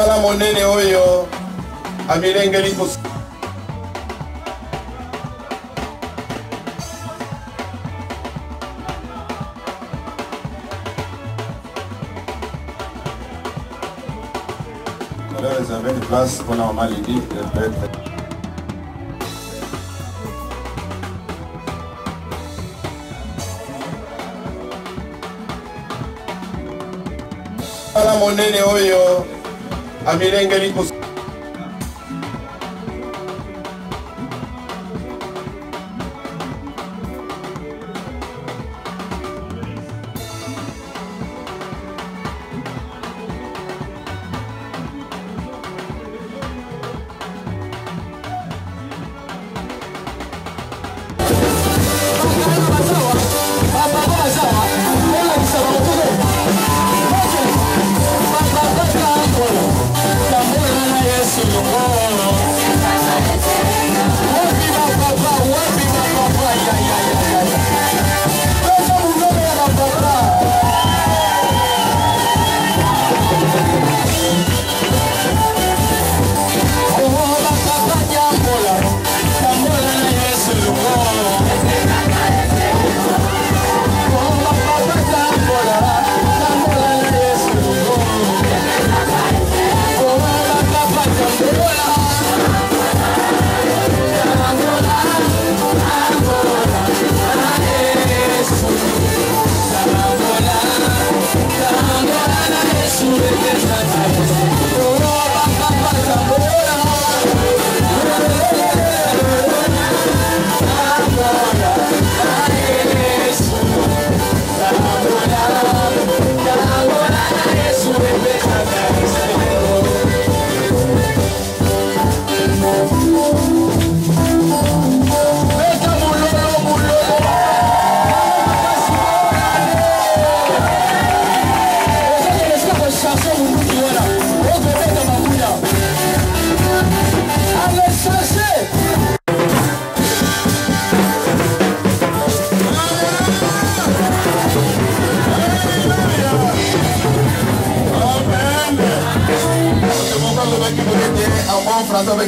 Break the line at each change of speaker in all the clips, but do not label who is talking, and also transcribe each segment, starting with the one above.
La monene oyo amirengeli kus alors ils avaient une place qu'on a en Malaisie peut-être. La monene oyo amirengeli kus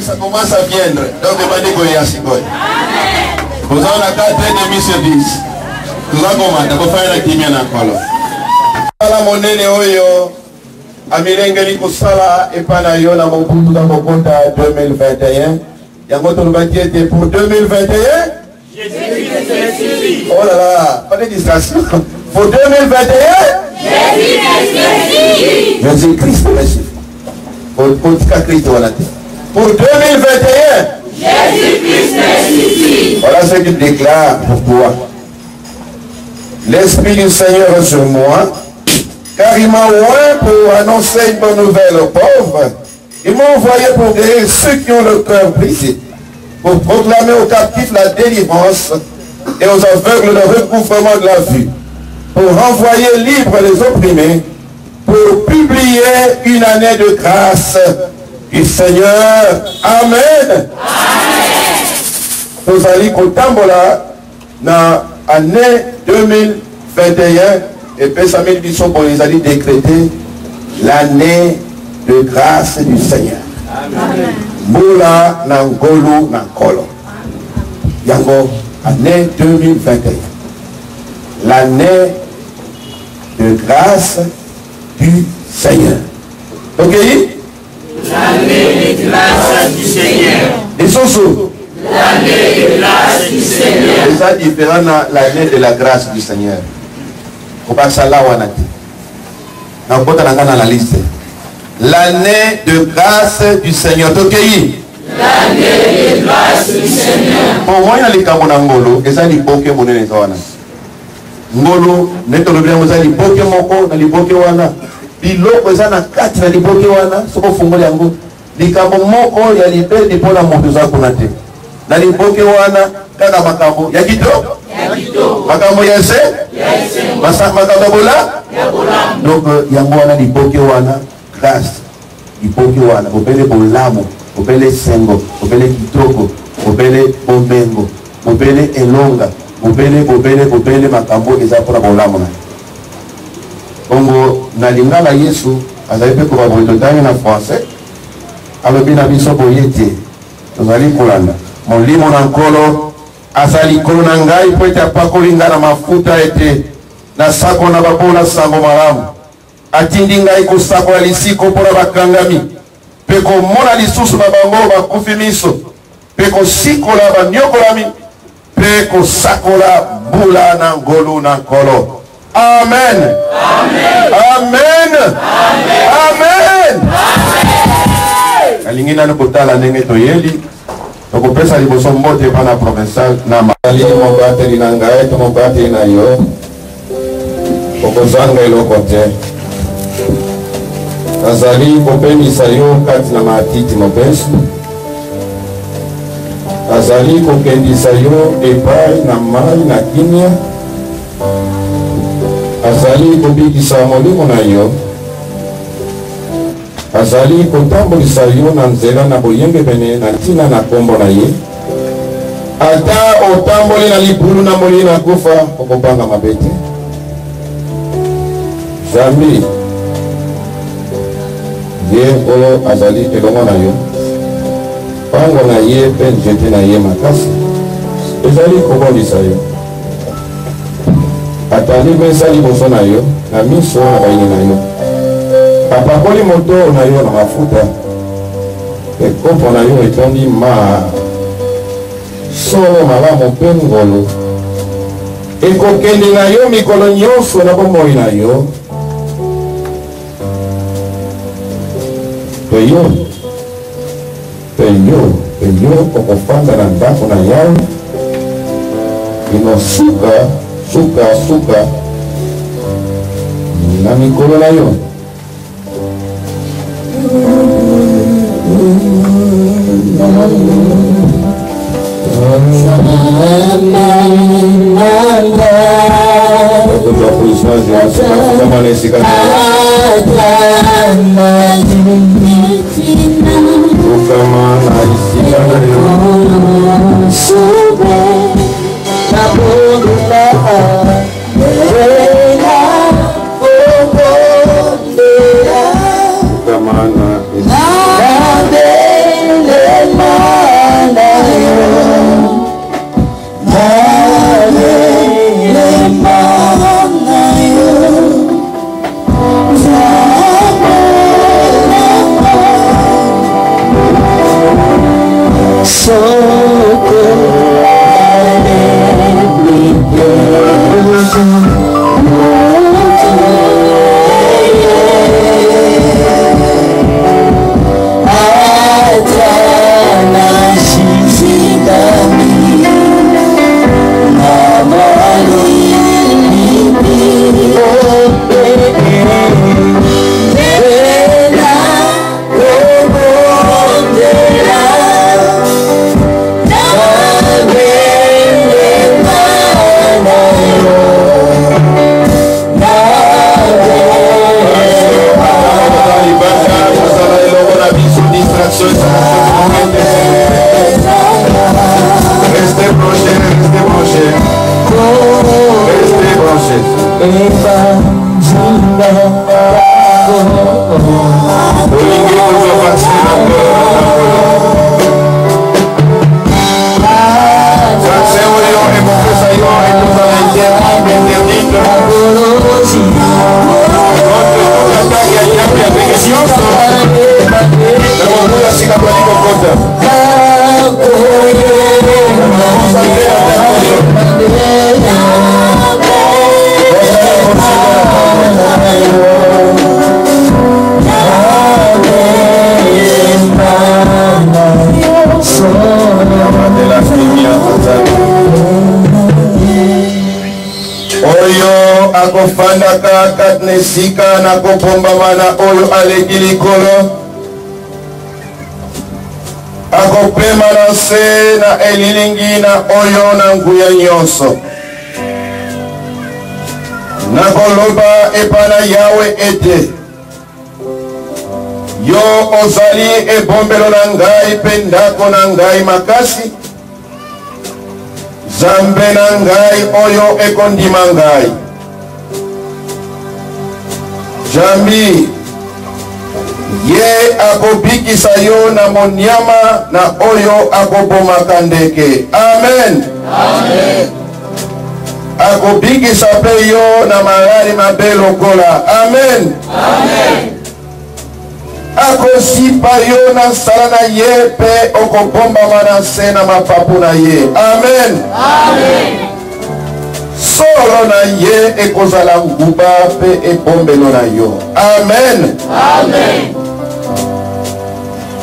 ça commence à viendre. Donc demandez qu'on y a 5 ans. Vous avez la carte de 1000 sur 10. Nous avons faire la timia encore. La monnaie oyo amirengeli kusala epana yo na mobutu dans mon compte 2021. Yango to était pour 2021. Oh là là, pas de distraction. Pour 2021. Jésus-Christ, merci. Jésus-Christ, voilà. Pour 2021, Jésus-Christ ressuscite. Voilà ce qu'il déclare pour toi. L'Esprit du Seigneur est sur moi, car il m'a oint pour annoncer une bonne nouvelle aux pauvres. Il m'a envoyé pour guérir ceux qui ont le cœur brisé, pour proclamer aux captifs la délivrance et aux aveugles le recouvrement de la vue, pour renvoyer libres les opprimés, pour publier une année de grâce du Seigneur. Amen. Nous allons Kotambola dans l'année 2021 et puis ça m'a dit pour les allons décréter l'année de grâce du Seigneur. Amen. Moula Nangolo Nankolo. Yango, année 2021. L'année de grâce du Seigneur. Ok? L'année de grâce du Seigneur. Et Soso. L'année de grâce du Seigneur. C'est ça différent de l'année de la grâce du Seigneur. Au Baksala Wanati. Dans la liste. L'année de grâce du Seigneur. Ok? L'année de grâce du Seigneur. Pour moi, il y a les Kamonangolo. Et ça, il y a beaucoup de monde. Ngolo, netolobia mozali boke moko na liboke wana. Biloko eza na kati na liboke wana, soko fungola yango. Likambo moko ya libede pona moto za kuna te. Na liboke wana kaka makambo ya kitoko. Ya kitoko. Makambo ya se? Ya se. Makambo bola? Ya bola. Donc yango wana liboke wana grâce. Liboke wana obele bolamo, obele sengo, obele kitoko, obele bomengo, obele elonga. Bobele makambo eza pour la bongo na lingala Yesu azali pe koba boye totangi na français alobi na biso boye te tozali kolanda molimo na nkolo azali likolo na ngai mpo ete apakoli ngai na mafuta ete nasakona babola sango malamu atindi ngai kosakola lisiko mpona bakangami mpe komona lisusu na bango bakufi miso mpe kosikola banyokolami mpe kosakola bula na ngolu na nkolo. Amen. Amen. Amen. Alingi nanu kotala ndenge toyeli tokopesa liboso mbote pana provincial na mali mobateli na ngai to mobateli na yo okozanga eloko te azali kopemisa yo kati na matiti mopesi azali kokendisa yo epai na mai na kimia azali kobikisa molimo na yo azali kotambolisa yo na nzela na boyenge pene na ntina na kombo na ye ata otamboli na libulu na molili na kufa okobanga mabe te. Zambi ye oyo azali elongo na yo pango na ye mpe nzete na ye makasi ezali kobondisa yo atali mesa liboso na yo na miso na baini na yo apakoli moto na yo na mafuta ekopo na yo etondi ma solo malamu mpe ngolo ekokende na yo mikolo nyonso na bomoi na yo penyo okofanda na ndako na yawe ino suka na mikolo na yo akofandaka katnesika na kopombamana oyo aleki likolo akopema na se na elilingi na oyo na nguya nyonso nakoloba epa na yawe ete yo ozali ebombelo na ngai mpe ndako na ngai makasi Zambe na ngai oyo ekondima ngai Jambi ye akobikisa yo na monyama na oyo akobomaka ndeke. Amen. Amen. Akobikisa pe yo na maladi mabe lokola. Amen. Amen. Akosipa yo na sala na ye pe okobombama na se na mapapu na ye. Amen. Amen. Solo na ye ekozala nguba pe ebombelo na yo. Amen. Amen.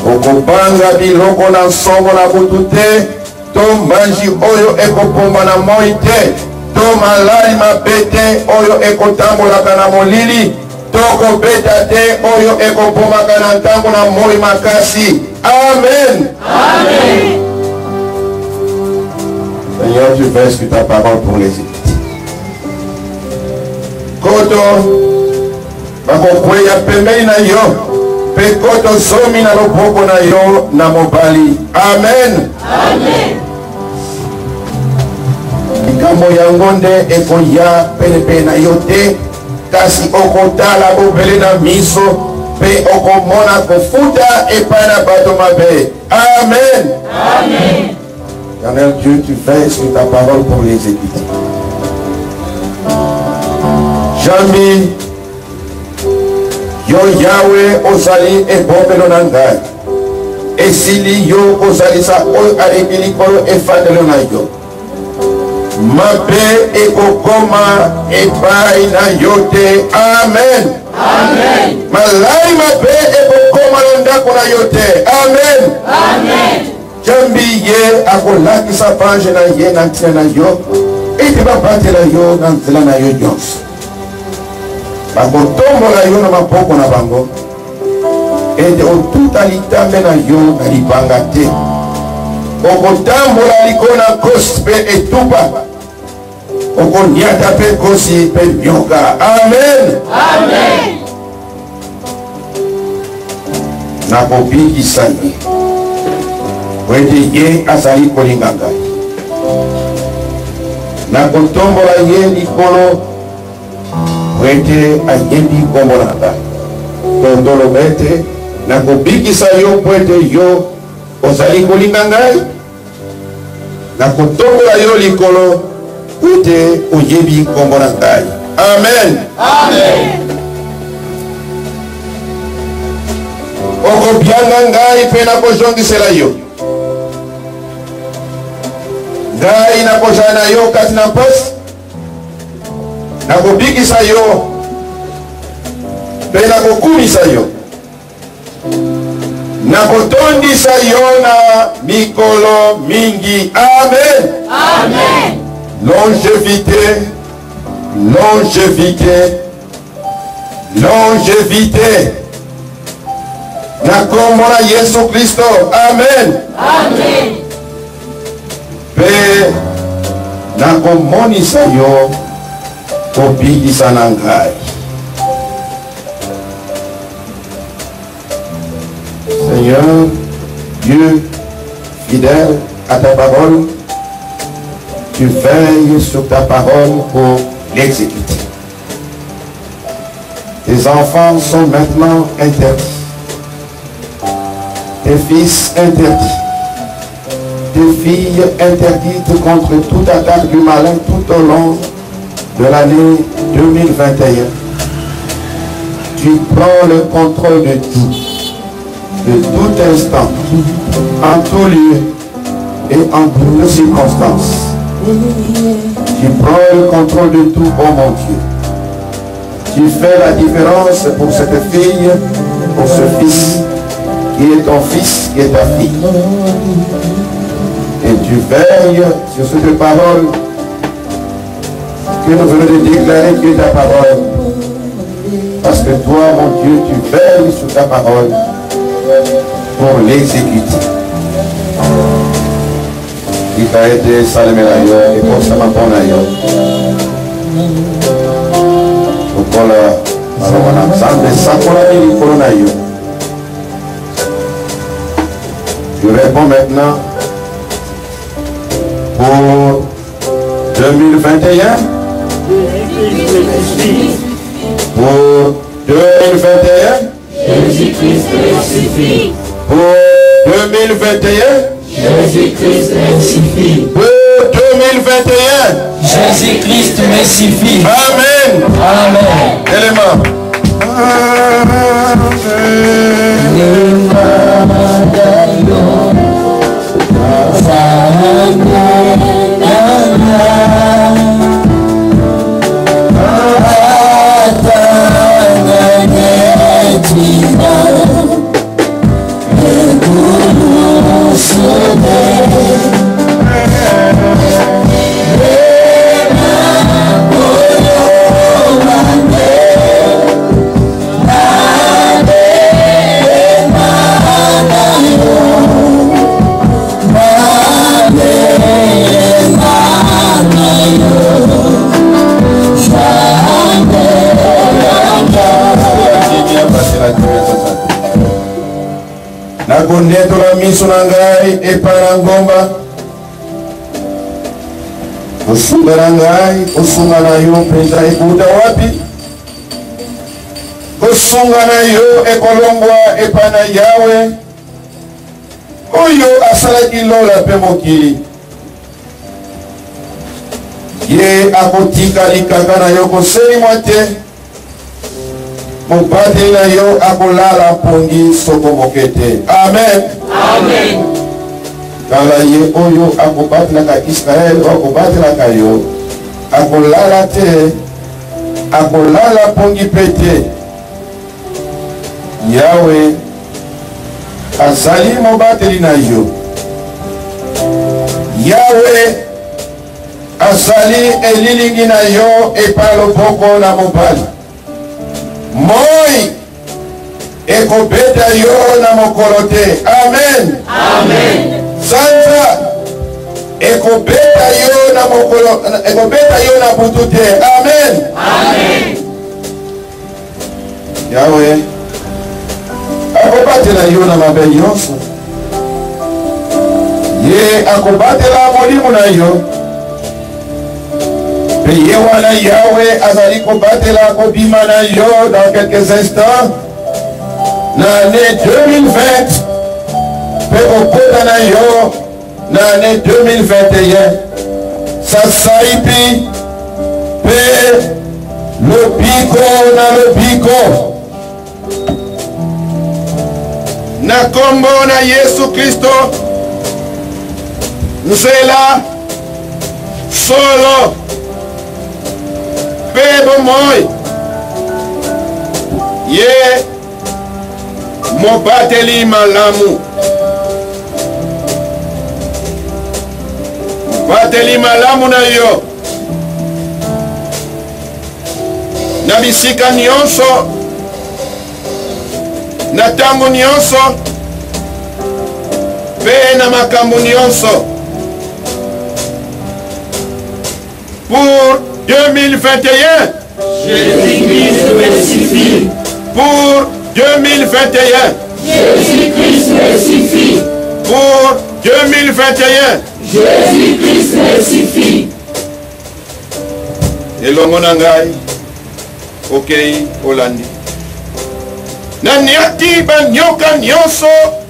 Okobanga biloko na songo na butu te, to manji oyo ekopomba na moi te, to malali mabe te oyo ekotambolaka na molili, to kobeta te oyo ekopomaka na ntango na moi makasi. Amen. Amen. Seigneur, tu fais ce que ta parole pour les études. Koto bakokweya pembeni na yo pe koto zomi na loboko na yo na mobali. Amen. Amen. Likambo yango nde ekoya penepe na yo te, kasi okotala bobele na miso pe okomona kofuta epai na bato mabe. Amen. Amen. Éternel Dieu, tu fais sur ta parole pour les exécuter. Jambi yo Yahweh ozali ebombelo na ngai, esili yo kozalisa oyo aleki likolo efandelo na yo, mabe ekokoma epai na yo te. Amen. Amen. Malai mabe ekokoma na ndako na yo te. Amen. Amen. Jambi ye akolakisa panje na ye na ntina na yo, ete babatela yo na nzela na yo nyonso. Bakotombola yo na mapoko na bango, ete otuta litambe na yo na libanga te. Okotambola likolo na kosi pe etupa, okoniata pe kosi pe nyoka. Amen. Amen. Nakobikisa ye wende ye azali kolinga ngai, nakotombola ye likolo wende ayembi kombo na ngai. Tondolo bete nakobikisa yo pwete yo ozali kolinga ngai, nakotombola yo likolo pwete oyebi kombo na ngai. Amen. Amen. Okobianga ngai pe nakozongisela yo, ngai nakozala na yo kati na posi, nakobikisa yo pe nakokumisa yo, nakotondisa yo na mikolo mingi. Amen. Amen. Longévité, longévité, longévité na kombo na Yesu Kristo. Amen. Amen. Pe nakomonisa yo kobikisa na ngai. Seigneur, Dieu fidèle à ta parole, tu veilles sur ta parole pour l'exécuter. Tes enfants sont maintenant interdits, tes fils interdits, tes filles interdites contre toute attaque du malin tout au long de l'année 2021. Tu prends le contrôle de tout instant, en tout lieu et en toutes circonstances. Tu prends le contrôle de tout, oh mon Dieu. Tu fais la différence pour cette fille, pour ce fils, qui est ton fils, qui est ta fille. Et tu veilles sur cette parole que nous venons de déclarer, qui est ta parole. Parce que toi, mon Dieu, tu veilles sur ta parole pour l'exécuter. Il a été salué ailleurs et pour ça m'a bon ailleurs. Pour la je réponds maintenant pour 2021. Pour 2021.
Jésus-Christ crucifié.
Pour 2021.
Jésus-Christ crucifié.
Pour 2021.
Jésus-Christ crucifié.
Amen.
Amen.
Élément. Nakondeto la miso na ngai epana ngomba osunga na ngai osunga na yo mpenza ekuta wapi osunga na yo ekolongwa epana yawe oyo asalaki lola mpe mokili ye akotika likaka na yo koselimwa te mobateli na yo akolala pongi soko moke te. Amen.
Amen.
Kala ye oyo akobatelaka Israel akobatelaka yo akolala te akolala pongi pe te. Yawe azali mobateli na yo. Yawe azali elilingi na yo epa loboko na mobali. Moi ekobeta yo na mokolo te. Amen.
Amen.
Sanza ekobeta yo na mokolo ekobeta yo na butu te. Amen.
Amen.
Yawe akobatela yo na mabe nyonso. Ye akobatela molimo na yo. Ye wana Yahweh azali kobatela kobima na yo dans quelques instants. L'année 2020 pe okota na yo l'année 2021. Sasaipi pe lobiko na lobiko. Na kombo na Yesu Kristo nzela solo Bebo moi ye mobateli malamu bateli malamu na yo na bisika nyonso na tango nyonso pe na makambo nyonso pour 2021.
Jésus-Christ crucifié.
Pour 2021.
Jésus-Christ crucifié.
Pour 2021.
Jésus-Christ crucifié.
Elongo na ngai okei olandi. Na niati banyoka nyonso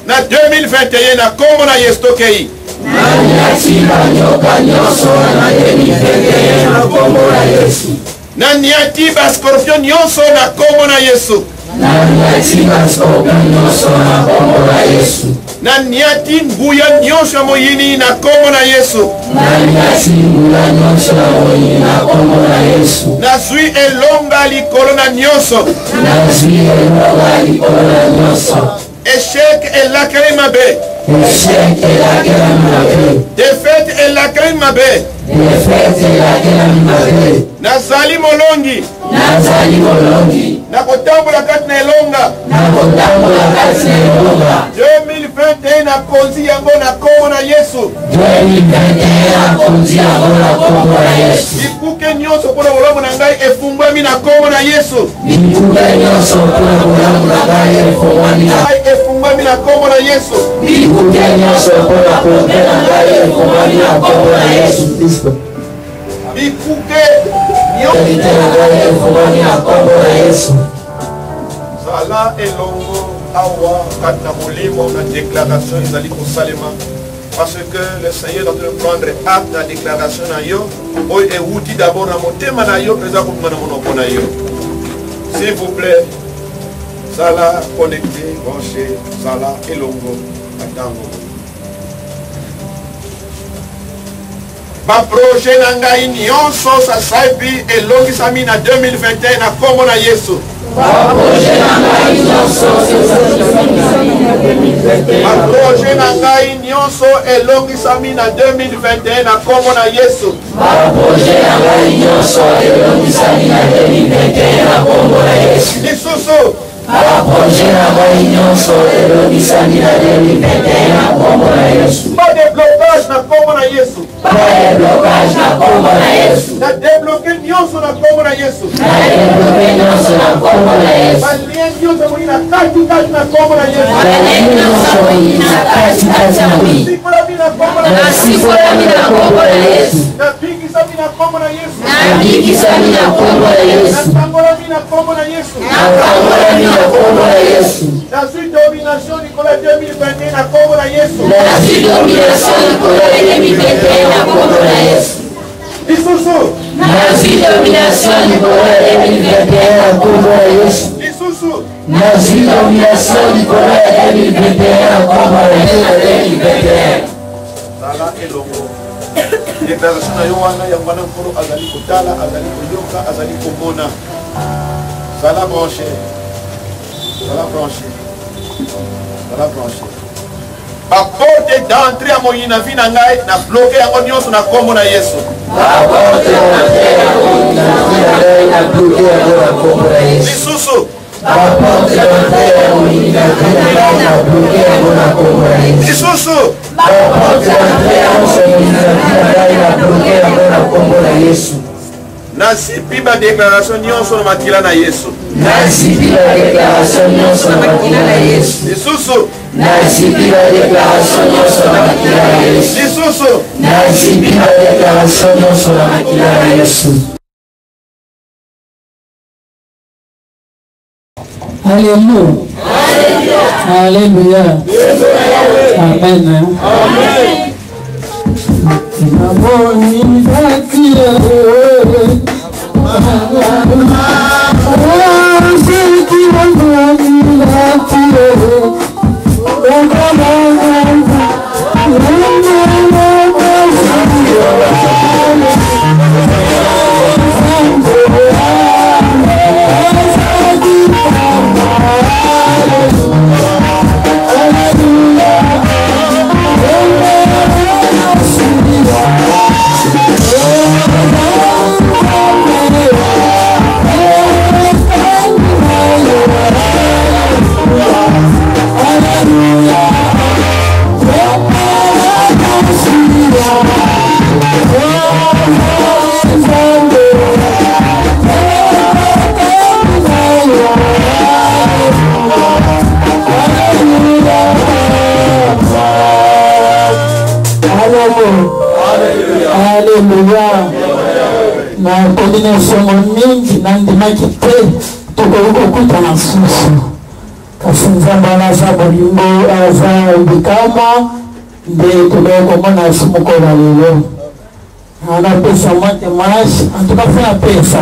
na 2021 na kombo na Yesu tokei.
Naniati banyoka nyonso na 2021 na kombo na Yesu.
Naniati bascorpion nyonso na kombo na Yesu.
Naniati bascorpion nyonso na kombo na Yesu.
Naniati mbuya nyonso moyini na kombo na Yesu.
Naniati mbuya nyonso moyini na kombo na Yesu.
Nazwi elonga likolo na nyonso.
Nazwi elonga likolo na nyonso.
Échec et lakrime mabe.
Échec et lakrime mabe.
Défaite et lakrime mabe.
Défaite et lakrime mabe.
Nazali molongi.
Nazali molongi.
Nakotambola kati na elonga.
Nakotambola kati na elonga.
2021 nakonzi yango na kombo na Yesu.
2021 nakonzi yango na kombo na Yesu.
Bikuke nyonso mpona bolamu na ngai efungwami na kombo na Yesu.
Bikuke nyonso mpona bolamu na ngai
efungwami na kombo na Yesu.
Bikuke nyonso mpona kombe na ngai efungwami na kombo na Yesu Kristo.
Bikuke nyonso
efungwami na kombo na Yesu.
Sala elongo awa katna molimo na déclaration ezali kosalema parce que le Seigneur doit te prendre acte na déclaration na yo oyo ewuti d'abord na motema na yo peza kokuma na monoko na yo. S'il vous plaît, Sala connecté, branché, Sala elongo atango. Ba projet na ngai nyonso sasabi elongisami na 2021 na kombo na Yesu.
Ba projet na ngai nyonso
elongisami na 2021 na kombo na Yesu.
Ba projet na ngai nyonso elongisami na 2021 na kombo na Yesu.
Lisusu.
Ba projet na ngai nyonso elongisami na 2021 na kombo na Yesu.
Pas de blocage na kombo na Yesu.
Pas de blocage na kombo na Yesu.
Na débloquer nyonso na kombo na Yesu.
Na débloquer nyonso na kombo na Yesu.
Ba lien nyonso moni na kati na kombo na Yesu.
Ba lien nyonso moni na kati na moni.
Sikola mina kombo na
Na sikola mina kombo na Yesu.
Na bikisa mina kombo na Yesu.
Na bikisa mina kombo na Yesu.
Na tangola mina kombo na Yesu.
Na tangola mina kombo na Yesu.
La suite domination Nicolas 2021 na kombo na Yesu.
La suite domination Nicolas 2021 na kombo na Yesu.
Lisusu.
La suite domination Nicolas 2021 na kombo na Yesu.
Lisusu.
La suite domination Nicolas 2021 na kombo na Yesu 2021.
Sala elongo. Déclaration na Yohana ya mwana mkoro azali kotala, azali koyoka, azali komona. Sala branché. Sala branché. Sala branché. La porte d'entrée à moyina vie na ngai na bloqué yango nyonso na kombo na Yesu.
La porte d'entrée à moyina vie na ngai na bloqué yango na kombo na Yesu.
Lisusu.
La porte d'entrée à moyina vie na ngai na bloqué yango na kombo na Yesu.
Lisusu.
La porte d'entrée à moyina vie na ngai na bloqué yango na kombo na Yesu.
Nasipi ba déclaration nyonso na makila na Yesu.
Nasipi ba déclaration nyonso na makila na Yesu.
Lisusu.
Nasipi ba déclaration nyonso na makila na Yesu.
Lisusu.
Nasipi ba déclaration nyonso na makila na Yesu.
Alléluia. Alléluia. Amen. Amen. Na combinaison mingi na ndimaki te tokokuta na susu kasi nzambe anaza bolingo aza bikama nde tokokomona sumukola lelo anapesa mwa témoignage antuka mpe napesa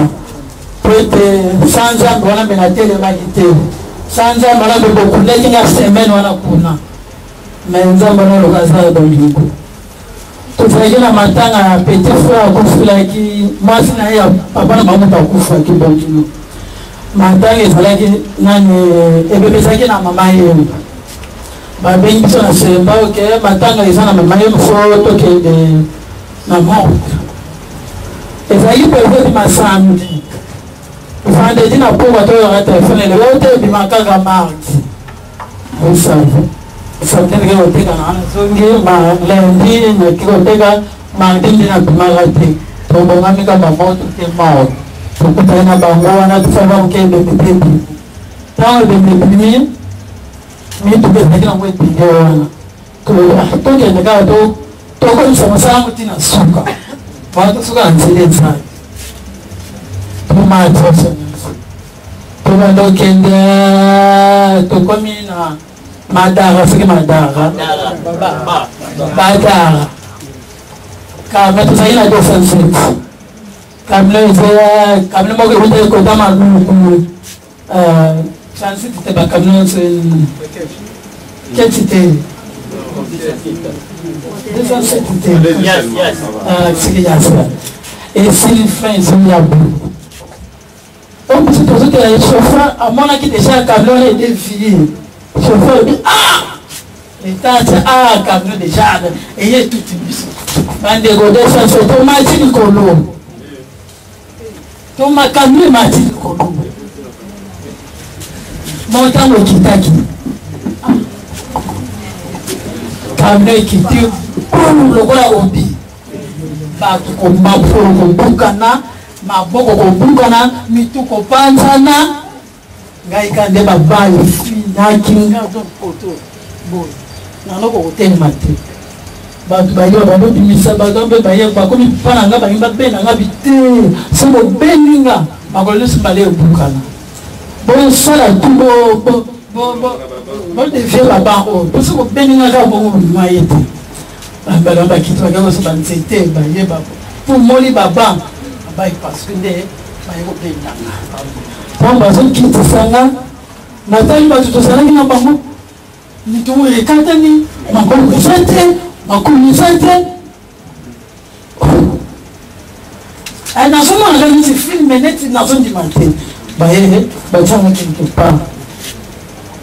po ete sa nzambe wana mbe natelemaki te sa nzambe wana mbe bokundaki nga semaine wana kuna me nzambe wana oloka aza bolingo tozalaki na matanga ya petit frère akufulaki mwasi na ye papa na mamutu akufaki bonkilo matanga ezalaki nani ebebezaki na mama yenu babengi biso na semba oke matanga eza na mama yenu fo tokende na morte ezalaki pepe ebima samedi vendredi na pokwa toyoka telefone elelo ote ebima kaka mardi osavi samedi ke koteka na wana zongi lundi naki koteka mardi ndi nabimaka te tobongami kaka moto te mao tokutaki na bango wana tofaka moke ebemibemi ntango ebemibimi mituka ezalaki nango ebenge wana tokende kaka tokomisa mosala ngo ntina suka wana tosuka na nzela ezali tomati osonyonso tokende tokomi na madara soki madara badara kamne tozali na 207 kamne moko ekuta ekota maluku transit te bakamne keti te 207 te siki yasa esili fin esili ya bou. Donc, c'est pour ça que le chauffeur, à mon avis, déjà, le camion est dévié. Le chauffeur dit ah! L'État dit ah, le camion déjà, et il y a tout une mission. Quand des godets, ça c'est automatique le colo. Donc, ma camion est matique le colo. Mon temps, le kitaki. Camion est quitté, le voilà au bi. Bah, tout comme ma pour le boucana. Maboko kobungana mituko panzana ngai kande babayo nakinga to poto boy nanoko kotelema te bantu bayo babimisa bagambe baye bakomi pana nga bayimba bena nga bite sebo beninga bakolo simbale ebukana bon sala tubo bo devie baba o to sebo beninga ka bongo mayete bagamba kitwa ka so banzete baye baba pour moli baba parce que les gens qui te sang, Nathalie va tout ça, qui n'a pas mot. Ni tout est cantani, ma communauté, ma communauté. Un enfant a réalisé film, mais net, il n'a pas dit matin. Quelque part.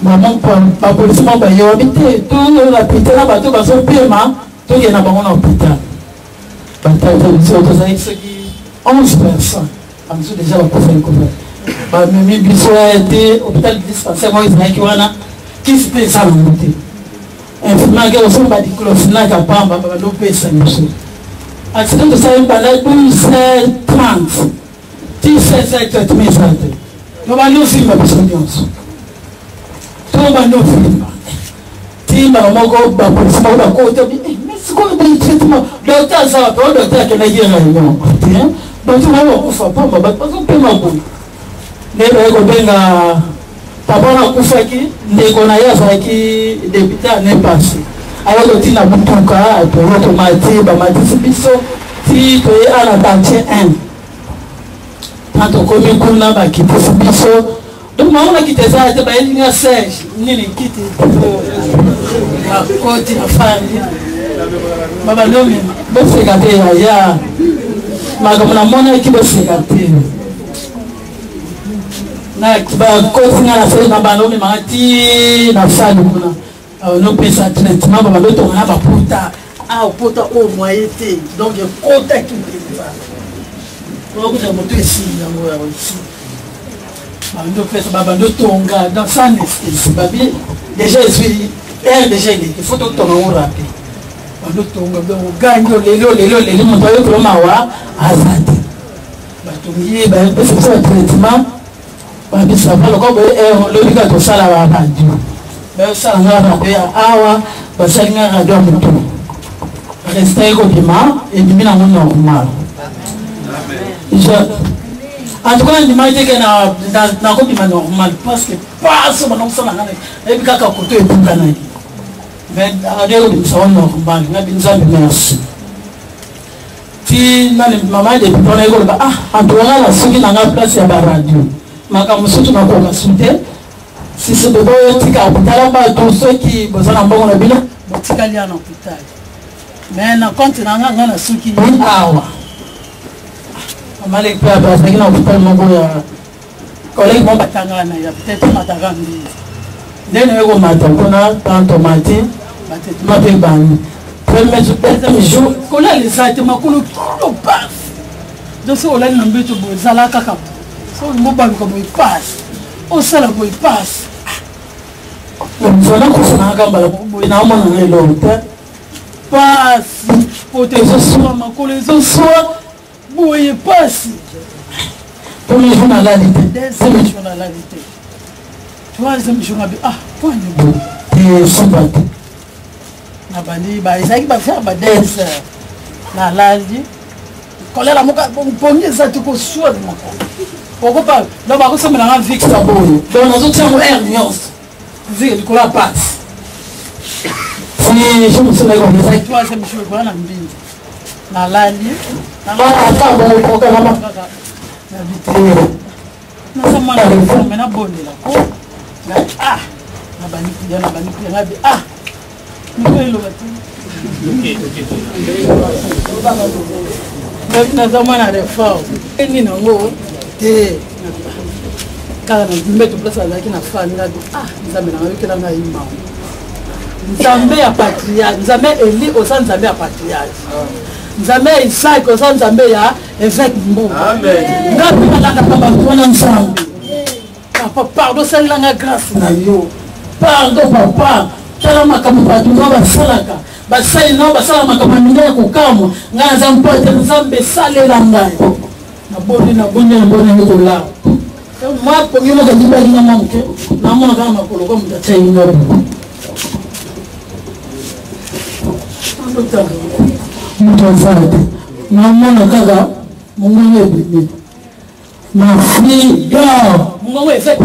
Maman, pas policier, bah, il y a habité, tout la pité là, bateau, bah, son paiement, tout il y en a pas mon hôpital. Bataille, 11 personnes. Je suis déjà au couvert. Je suis été au hôpital dispensaire, qui se fait ça en monté. Infirmière qui a aussi dit que le final n'a pas de ça. Accident de ça, il y a 12h30. 17h30. Nous allons filmer la personne. Tout le monde filme. Si ma maman va pour se faire côté, mais c'est quoi le traitement? Docteur, ça va pas, docteur, qui n'a rien. Donc, tu vas voir, pas, parce qu'on peut m'appeler. Les gens papa n'a pas fait qui, les gens qui débuté l'année passée. Alors, le tina boutonka, pour l'automatique, c'est biso, si tu es à la partie 1. Quand on connaît qu'on a quitté ce biso, donc, maman a quitté ça, il y a 16, ni les quitter. La côte, la famille. Maman, non, mais c'est gâté, il y a. Magamana mona kibo sekate na kiba kosinga na feli na balomi mati na fali kuna no pesa traitement ba bato na ba puta puta o moyete donc kota ki pesa ko ko moto esi na mo ya isi no pesa ba ndo tonga dans ça n'est pas bien déjà je suis déjà il faut tout tourner rapide. Ganyo lelo moto yo ko mawa azati batungi ba pesa ça traitement ba bisa ba ko le liga to sala wa banjo ba sala ngara be awa ba sala ngara do moto rester ko bima et bimina mon normal en tout cas il m'a dit que na ko bima normal parce que pas so ba non sala ngara e bika ka ko to e bukana. Mais avec le salon normal, on a bien ça merci. Si maman de on est là en tout cas la suite dans la place à la radio. Ma comme surtout na ko consulter. Si c'est de boy tika hôpital ba tous ceux qui besoin en bon la bila, tika li en hôpital. Mais na compte na suki awa. Amale kwa ba ça na hôpital mon boya. Collègue mon batanga na ya peut-être matagandi. Dès le matin, on a tant matin, ma paix banni. Premier jour, qu'on a les sentiments qu'on passe. Donc, si on a un but de Zalaka, si on a comme il passe, on sait la il passe. On a passe, pour tes soins, ma collègue, soit, il passe. Premier jour, on a la réalité. Deuxième jour, on a la réalité. Troisième jour, point de bout. Et son bateau. Ils ont fait des danses. La lundi. Quand la moka, on peut ça tout au soir de mon corps. Pourquoi pas? Là, par contre, ça me l'a vu que ça boule. Donc, on a dit, on est nuance. Vu que la passe. Si je me souviens comme ça. Toi, c'est monsieur le grand, la mbine. Na lali. Na attends, bon, pour que la maman. Na vitre. Na ça m'a la réforme, mais na bonne là. Ah. Na baniki, na bi. Ah. Nous voyons le bâtiment. Ok. Na ça m'a la réforme. Et ni nango. Eh. Quand on met tout place avec une femme, il a dit ah, nous avons avec la main immense. Nous avons un patriarche, nous avons élu au sein de la patriarche. Nous avons Isaac au sein de la évêque Mbo. Amen. Nous avons ensemble. Papa, pardon, c'est la grâce. Pardon, papa. Tala makampa tunga salaka. Basai no basala makamanya kukamwa. Ngaza mpote nzambe sale la ngai. Na boni ko la. Moi, pour moi, je dis que je manque. Je manque à ma colonne de Taïno. Ma fille dort. Mon est fait.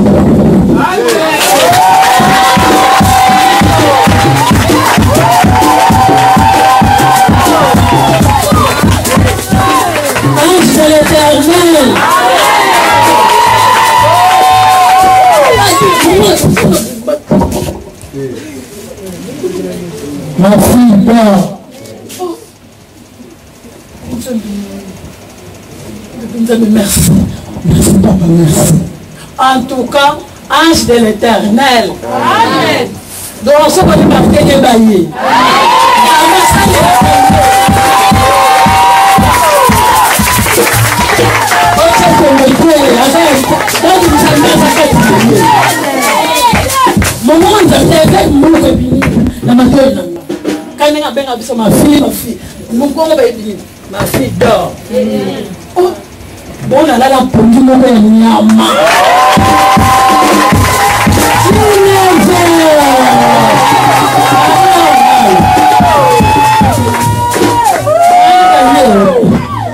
Ange de l'Éternel. Ma fille dort. Merci. Merci, papa, merci. En tout cas, ange de l'Éternel. Amen. Donc, ce qu'on est marqué est baillé. Ma fille dort. Bon, là, la pondu mon père, nyama.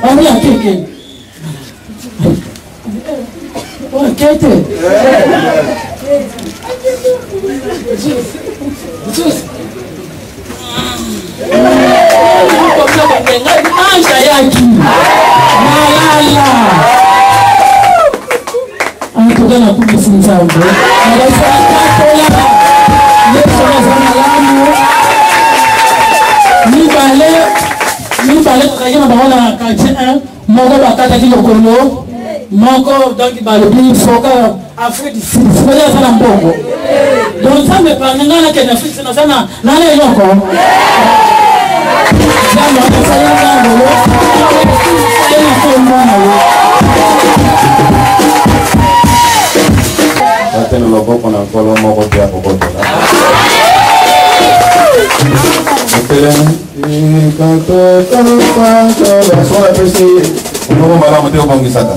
On est à quelqu'un. On est à quelqu'un. donc ça me parle ngana ke na fixe na sana na le yoko jamu akasaya ngalo tena kwa mwana
Atene loboko na kolo moko pia kokoto na la sola pesi uno mala moteo kongisaka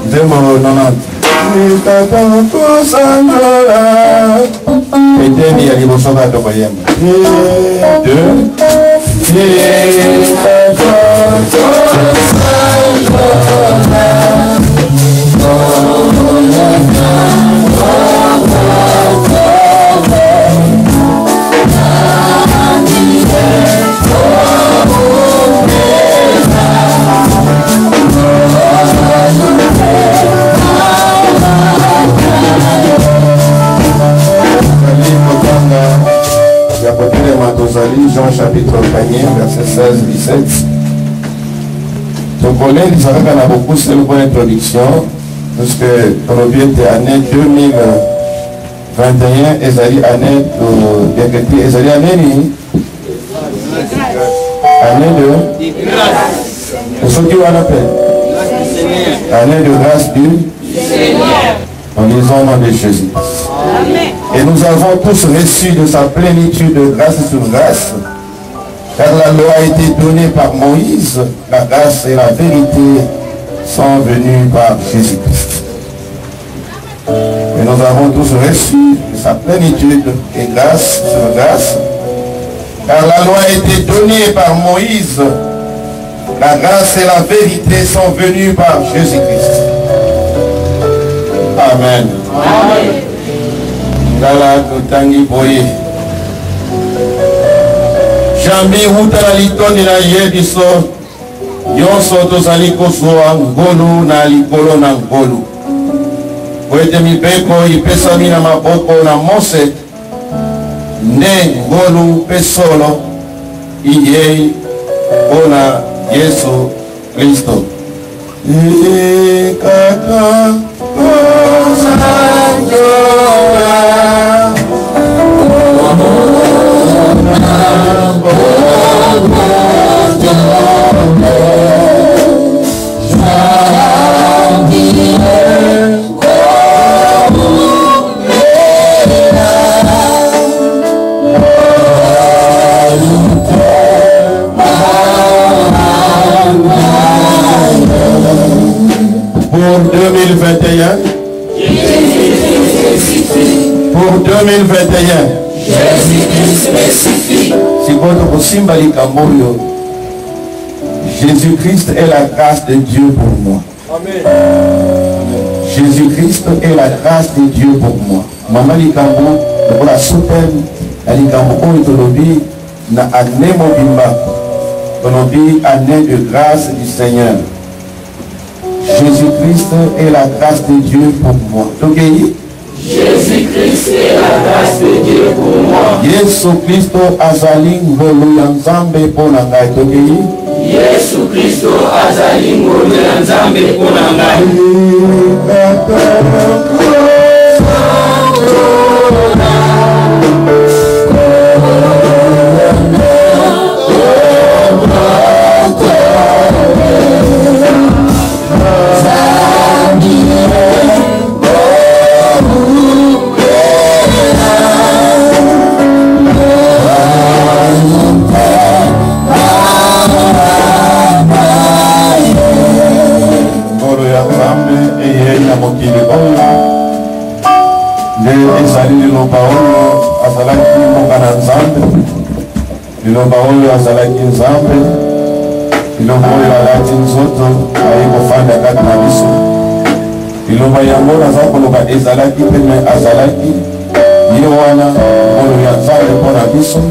Demo 90 et demi à l'émotion de Tobayem. 2 Jean chapitre 1er, verset 16-17. Donc on est, ça fait qu'on a beaucoup, c'est une bonne introduction, parce que ton objectif est année 2021, Ezali année de Ezali année de grâce. Ce qui on appelle année de grâce du Seigneur. En lisant au nom de Jésus. Et nous avons tous reçu de sa plénitude de grâce sur grâce, car la loi a été donnée par Moïse, la grâce et la vérité sont venues par Jésus-Christ. Et nous avons tous reçu de sa plénitude et grâce sur grâce, car la loi a été donnée par Moïse, la grâce et la vérité sont venues par Jésus-Christ. Amen. Ngala totangi boye. Jambi hutala litoni na yebiso. Nyonso tozali kozwa ngolu na likolo na ngolu. Kwete mibeko ipesami na maboko na Mose. Ne ngolu pesolo. Iye ona Yesu Kristo. Ikata pour 2021, pour 2021, si votre symbole Camboyo, Jésus-Christ est la grâce de Dieu pour moi. Amen. Jésus-Christ est la grâce de Dieu pour moi. Maman Likambo, pour la soutane, la Likambo, on est na année mobimba, on dit année de grâce du Seigneur. Jésus-Christ est la grâce de Dieu pour moi.
Jésus-Christ est la grâce de Dieu pour moi.
Jésus-Christ azali ngolu ya Nzambe pona ngai.
Jésus-Christ azali ngolu ya Nzambe pona ngai.
Ilomba oyo azalaki Nzambe, ilomba oyo alati nzoto ayekofanda kati na biso. Ilomba yango naza koloba ezalaki mpe me azalaki ye wana ngolu ya Nzambe mpona biso.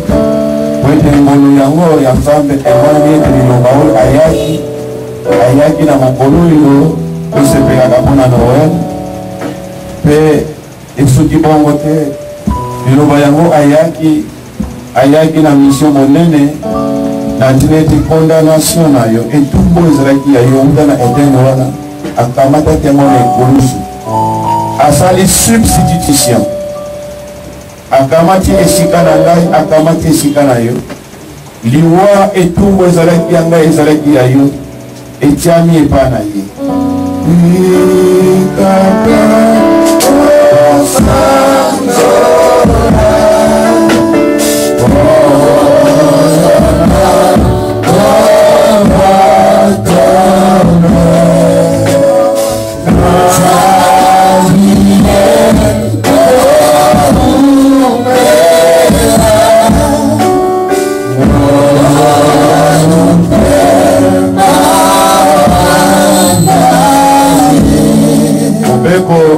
Po ete ngolu yango ya Nzambe emoni ete ilomba oyo ayaki na mokolo oyo tosepelaka mpona Noel. Mpe esuki bongo te, ilomba yango ayaki na mission monene na ntina ete condamnation na yo etumbu ezalaki ya yo uta na etene wana akamataki yango na ekolusu asali substitution akamati esika na ngai akamati esika na yo liwa etumbu ezalaki ya ngai ezalaki ya yo etiami epa na ye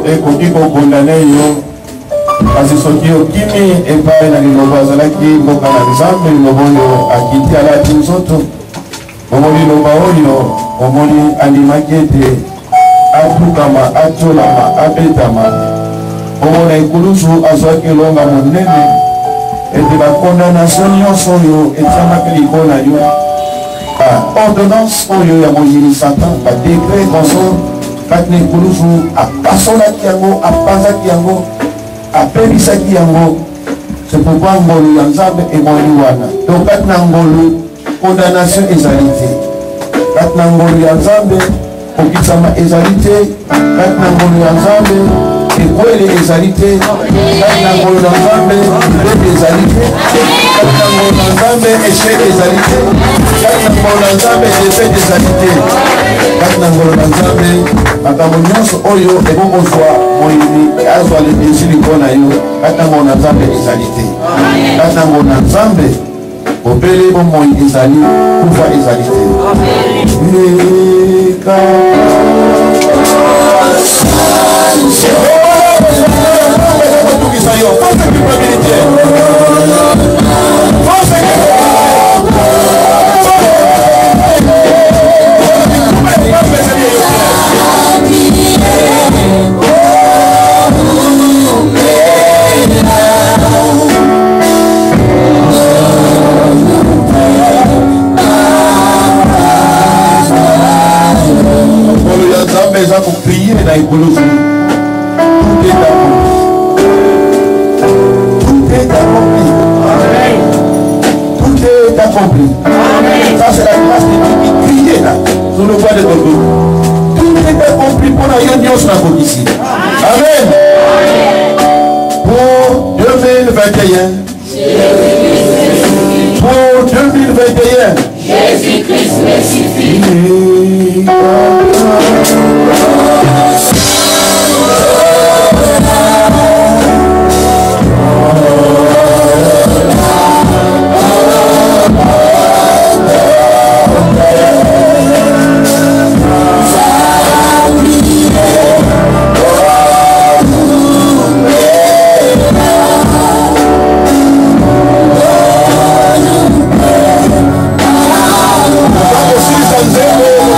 ekoki kokondane yo kasi soki okimi epai na lilobo azalaki mboka na Nzambe lilobo oyo akiti alati nzoto omoni liloba oyo omoni andimaki ete atukama atolama abetama omona ekulusu azwaki elonga monene ete bakondamnation nyonso oyo etiamaki likolo na yo ordonnance oyo ya mokili Satan badekre consort kati na ekulusu apasolaki yango apanzaki yango apebisaki yango. C'est pourquoi ngolu ya Nzambe emoni wana. Donc kati na ngolu condamnation ezali te, kati na ngolu ya Nzambe kokisama ezali te, kati na ngolu ya Nzambe ekwele ezali te, kati na ngolu ya Nzambe mbebe ezali te, kati na ngolu ya Nzambe échec ezali te, kati na ngolu ya Nzambe défaite ezali te, kati na ngolu ya Nzambe makambo nyonso oyo ekokozwa moyini azwa esili mpona yo kati na ngolu ya Nzambe ezali te. Kati na ngolu ya Nzambe obele bomoi ezali kufa ezali te. Pour prier dans l'écologie. Tout est accompli. Tout est accompli. Tout est accompli. Ça c'est la grâce de Dieu qui criait là, sur le bois de Golgotha. Tout est accompli pour la réunion sur la côte ici. Amen. Pour 2021. Pour 2021.
Jésus-Christ me suffit.
Sanzemo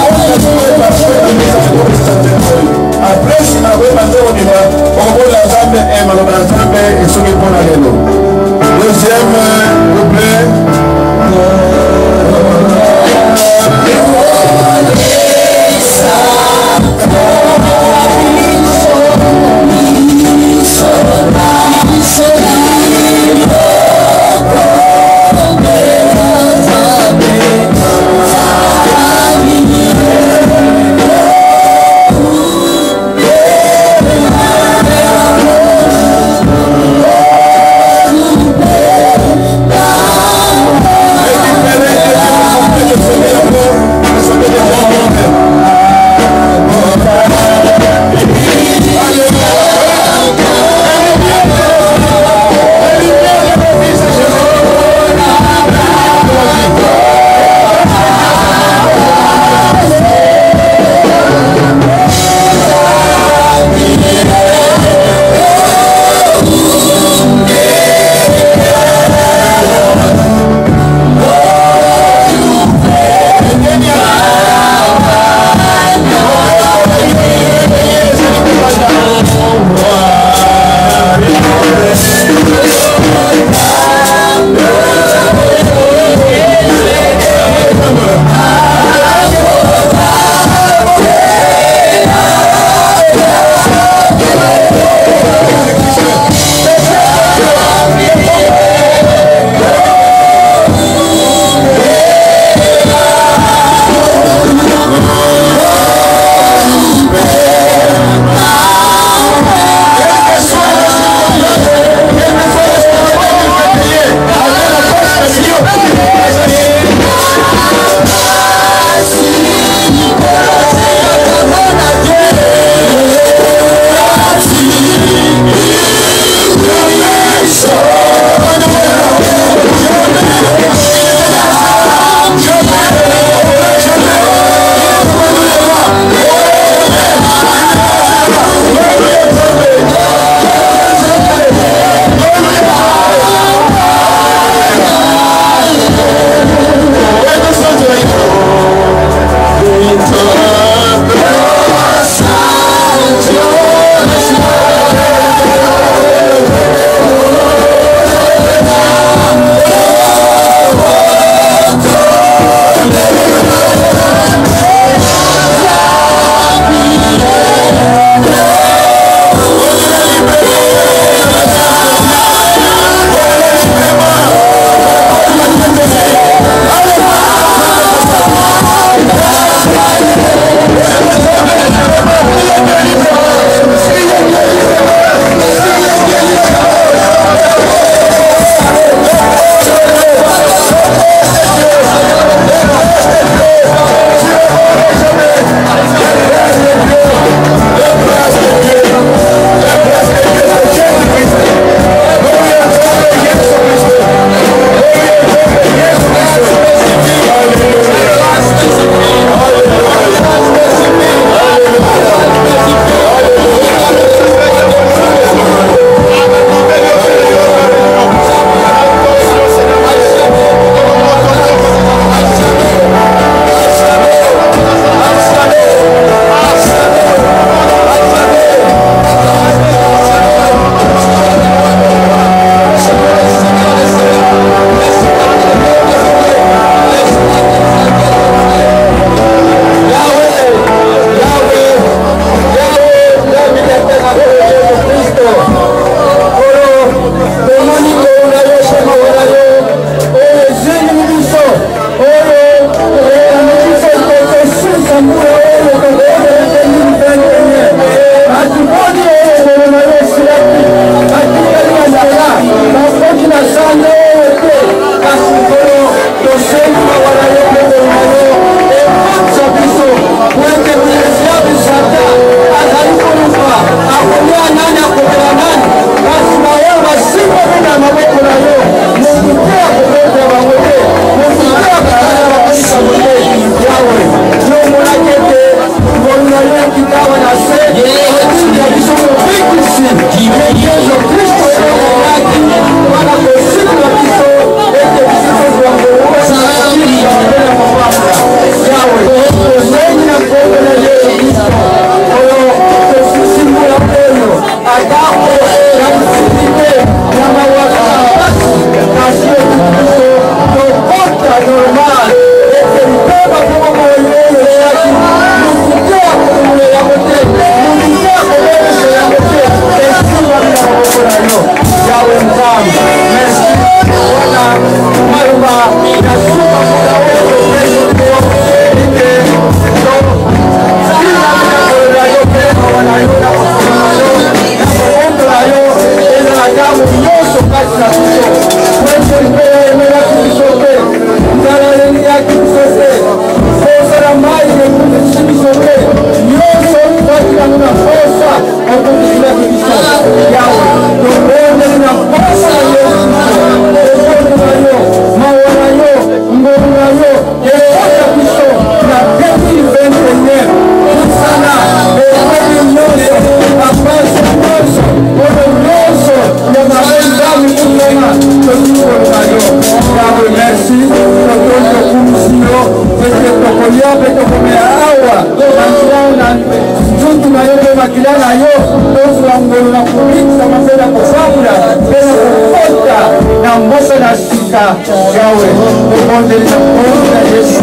yawe ukondeleza kuona Yesu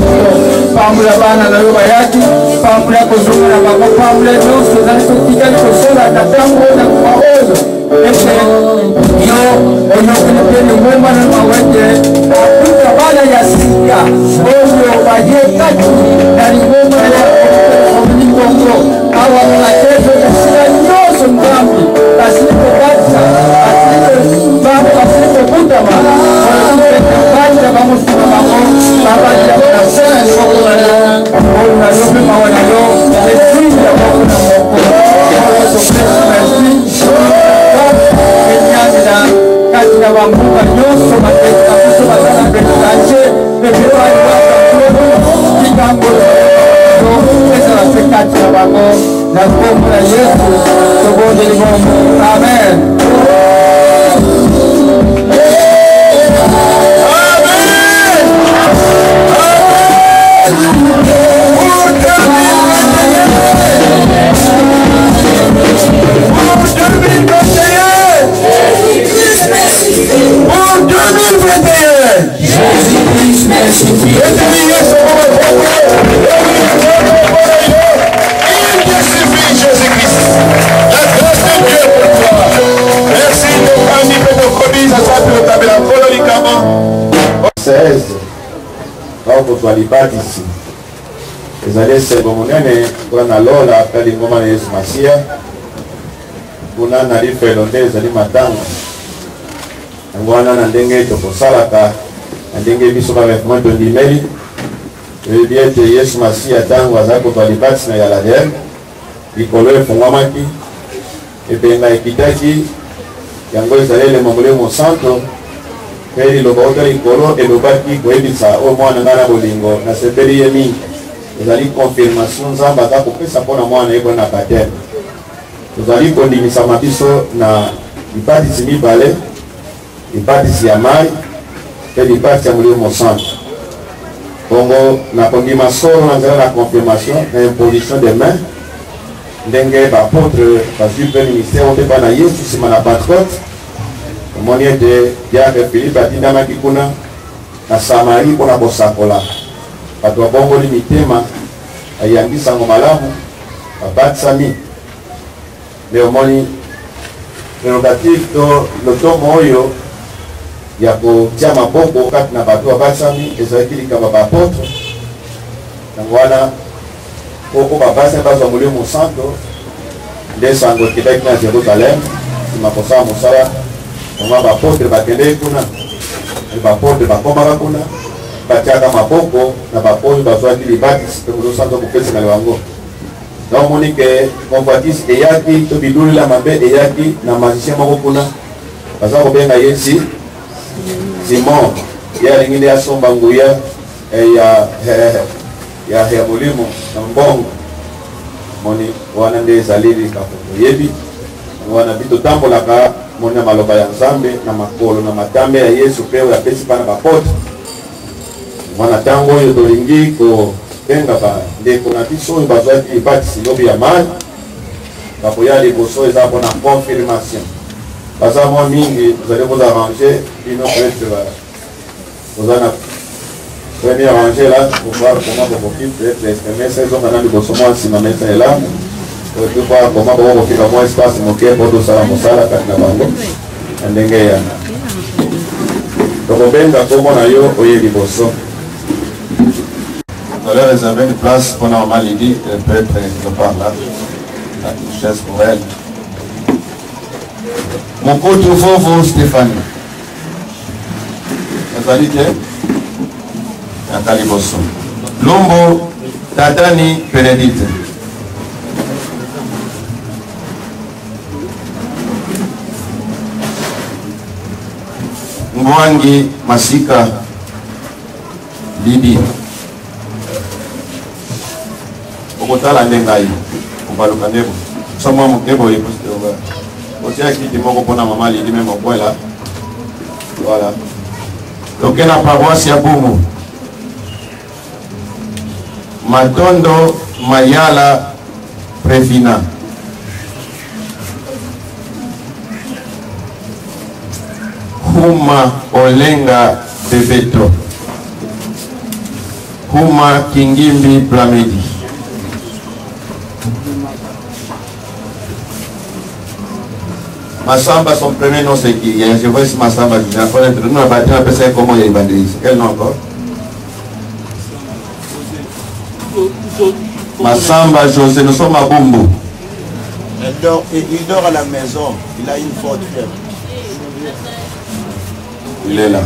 pamula bana na yoba yaki pamula kuzungura bako pamula nusu na tutika kusola na tango na kuwaozo ese yo ono kunipeni mwema na mawete akuta bana ya sika ozo baje kati na mwema ya omnikongo awa mnatezo ya sila nyoso mgambi kasilipo kata asilipo bako asilipo kutama wanasilipo kata vamos kuna bako baba ya mnasena ni wako na yope mawana yo lesinja wako na moko wakoso preso merci kenyamina kati na wambuka nyoso mateka kuso matana betanje bebewa iwaka kuebu kikango esa la sekati na wako na komu na Yesu sogonde ni Mungu. Amen.
Twalibaki ici. Ezali sembo monene wana lola apeli ngoma na Yesu Masia. Kuna na lifelo nde ezali matanga. Ngwana na ndenge tokosalaka na ndenge biso ba vêtements tondimeli. Ebiete Yesu Masia tango azako twalibaki na Yaladen. Likolo efungwamaki. Epenga ekitaki yango ezali le Mongolemo Santo. Peli lobaoka likolo elobaki koyebisa o mwana ngana bolingo na sepeli ye mingi ezali confirmation nzambe aza kopesa mpona mwana ye na baptême tozali kondimisa biso na libatisi mibale libatisi ya mai mpe libatisi ya Molimo Santo bongo na kondima solo na nzela na confirmation na imposition de main ndenge baapôtre bazwi mpe ministère mpe mpa na Yesu nsima na Pentecôte omoni ete diacre Philippe atindamaki kuna na Samari mpona kosakola bato babongoli mitema ayangisango malamu babatisami nde omoni prérogative to lotomo oyo ya kotia maboko kati na bato babatisami ezalaki likambo baapôtre yango wana oko babatisami bazwa Molimo Santo nde sango ekendaki na Jérusalem nsima kosala mosala onga baapôtre bakendeki kuna baapôtre bakomaka kuna batiaka maboko na baoyo bazwaki libatisi mpe Molimo Santo kopesaka bango naomoni ke convoitise eyaki to bilulila mabe eyaki na magicien moko kuna baza kobenga ye Simon ye alingi nde asomba nguya ya Molimo na mbongo moni wana nde ezali likambo toyebi wana bito tambolaka moni na maloba ya Nzambe na makolo na matambe ya Yesu mpe oyo apesi mpa na bapote mwana ntango oyo tolingi kobenga bandeko na biso oyo bazwaki libatisi lobi ya mai bakoya liboso eza mpona confirmation baza mwa mingi tozali kozarange bino peut-être toza na premier arrangé là pour voir comment bokoki peut-être exprimer ces hommes na liboso mwa nsima mesa ela to voir comment bokofika mwa espace moke mpo tosala mosala kati na bango na ndenge eyana tokobenga kombo na yo oye liboso. On allait réserver une place pour Maman Lydie, elle peut être quelque part là, la chaise pour elle. Mon côté Vovo Stéphanie. Nazali te Nakaliboso. Lombo Tatani Benedite. Mwangi Masika Lydie. Okotala ndengai kumbaluka ndebo somwa mukebo yekustoga otia kiti moko pona Mama Lydie même okwela voilà donc na paroisse ya Bumu Matondo Mayala Previna Huma Olenga Bebeto. Kuma Kingimbi Blamedi. Massamba, son premier nom c'est qui? Je vois si Massamba, je vais faire nous on va dire comment il est évangéliste. Quel nom encore? Massamba José, nous sommes à Bumbu.
Il dort à la maison, il a une forte fièvre.
Il est là.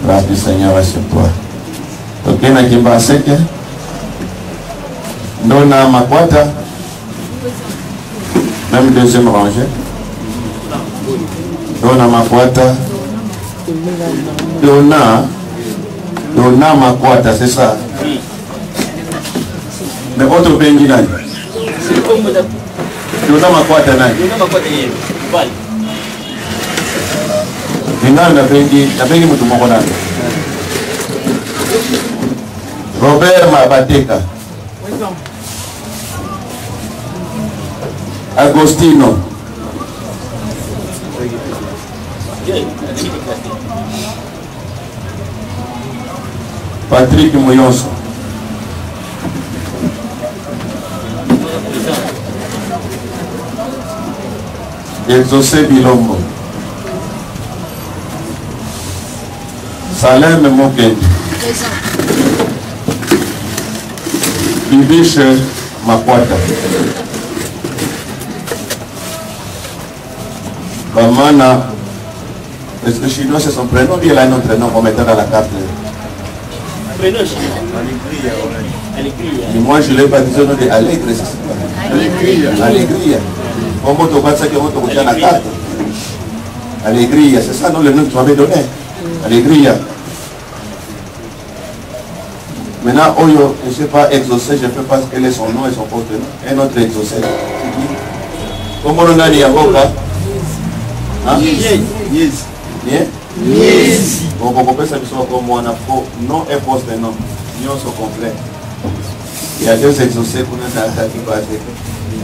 Grâce du Seigneur est sur toi. Ok, na kimba seke. Dona Makwata. Même deuxième rangée. Dona Makwata. Dona Makwata, c'est ça. Mais autre bengi nani? Dona Makwata nani? Ningana na bengi mtu moko nani? Robert Mabateka. Agostino. Patrick Moyonso. Exaucé Bilombo. Salem Mokendi. Bibiche Makwata. Bamana. Est-ce que chinois c'est son prénom ou bien là notre nom qu'on mettait dans la carte?
Prénom
et moi je l'ai baptisé au nom de Allègre, c'est ça? Allégria. Comment tu vois ça que tu as la carte? Allégria, c'est ça non le nom que tu m'avais donné? Allégria. Maintenant, Oyo, je ne sais pas exaucer, je ne sais pas quel est son nom et son poste. Un autre exaucé. Comment on a dit à Boka?
Yes.
Bon, on peut savoir comme on a non et poste non. Union sont complets. Il y a deux exaucés pour nous attaquer.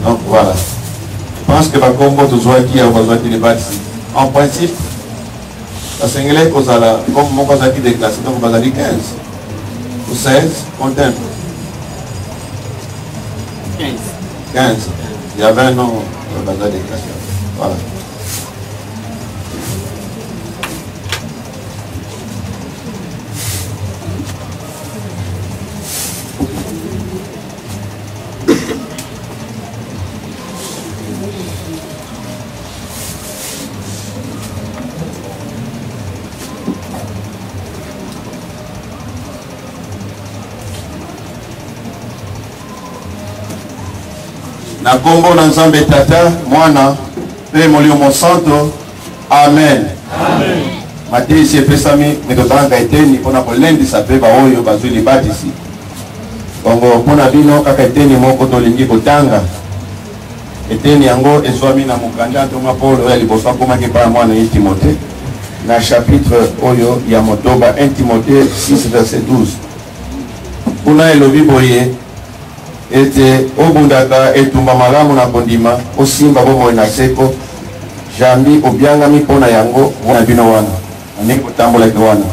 Donc voilà. Je pense que ma combo de Zoa qui a besoin de débat ici. En principe, la Seigneur, comme mon bazar qui déclasse, donc on va dire 15. Ou 16, on t'aime. 15. Il y avait un nom de bazar déclassé. Voilà. Na kombo na nzambe tata mwana pe molimo santo amen. Matisi epesami nekotanga eteni mpona kolendisa pe baoyo bazwi libatisi bongo mpona bino kaka eteni moko tolingi kotanga eteni yango ezwami na mokanda ntoma Paul oyo ya liboso akomaki epai ya mwana ye Timote na chapitre oyo ya motoba 1 Timote 6 verset 12 kuna elobi boye ete obundaka etumba malamu na kondima osimba bomoi na seko jambi obiangami mpona yango na bino wana aningi kotambolaki wana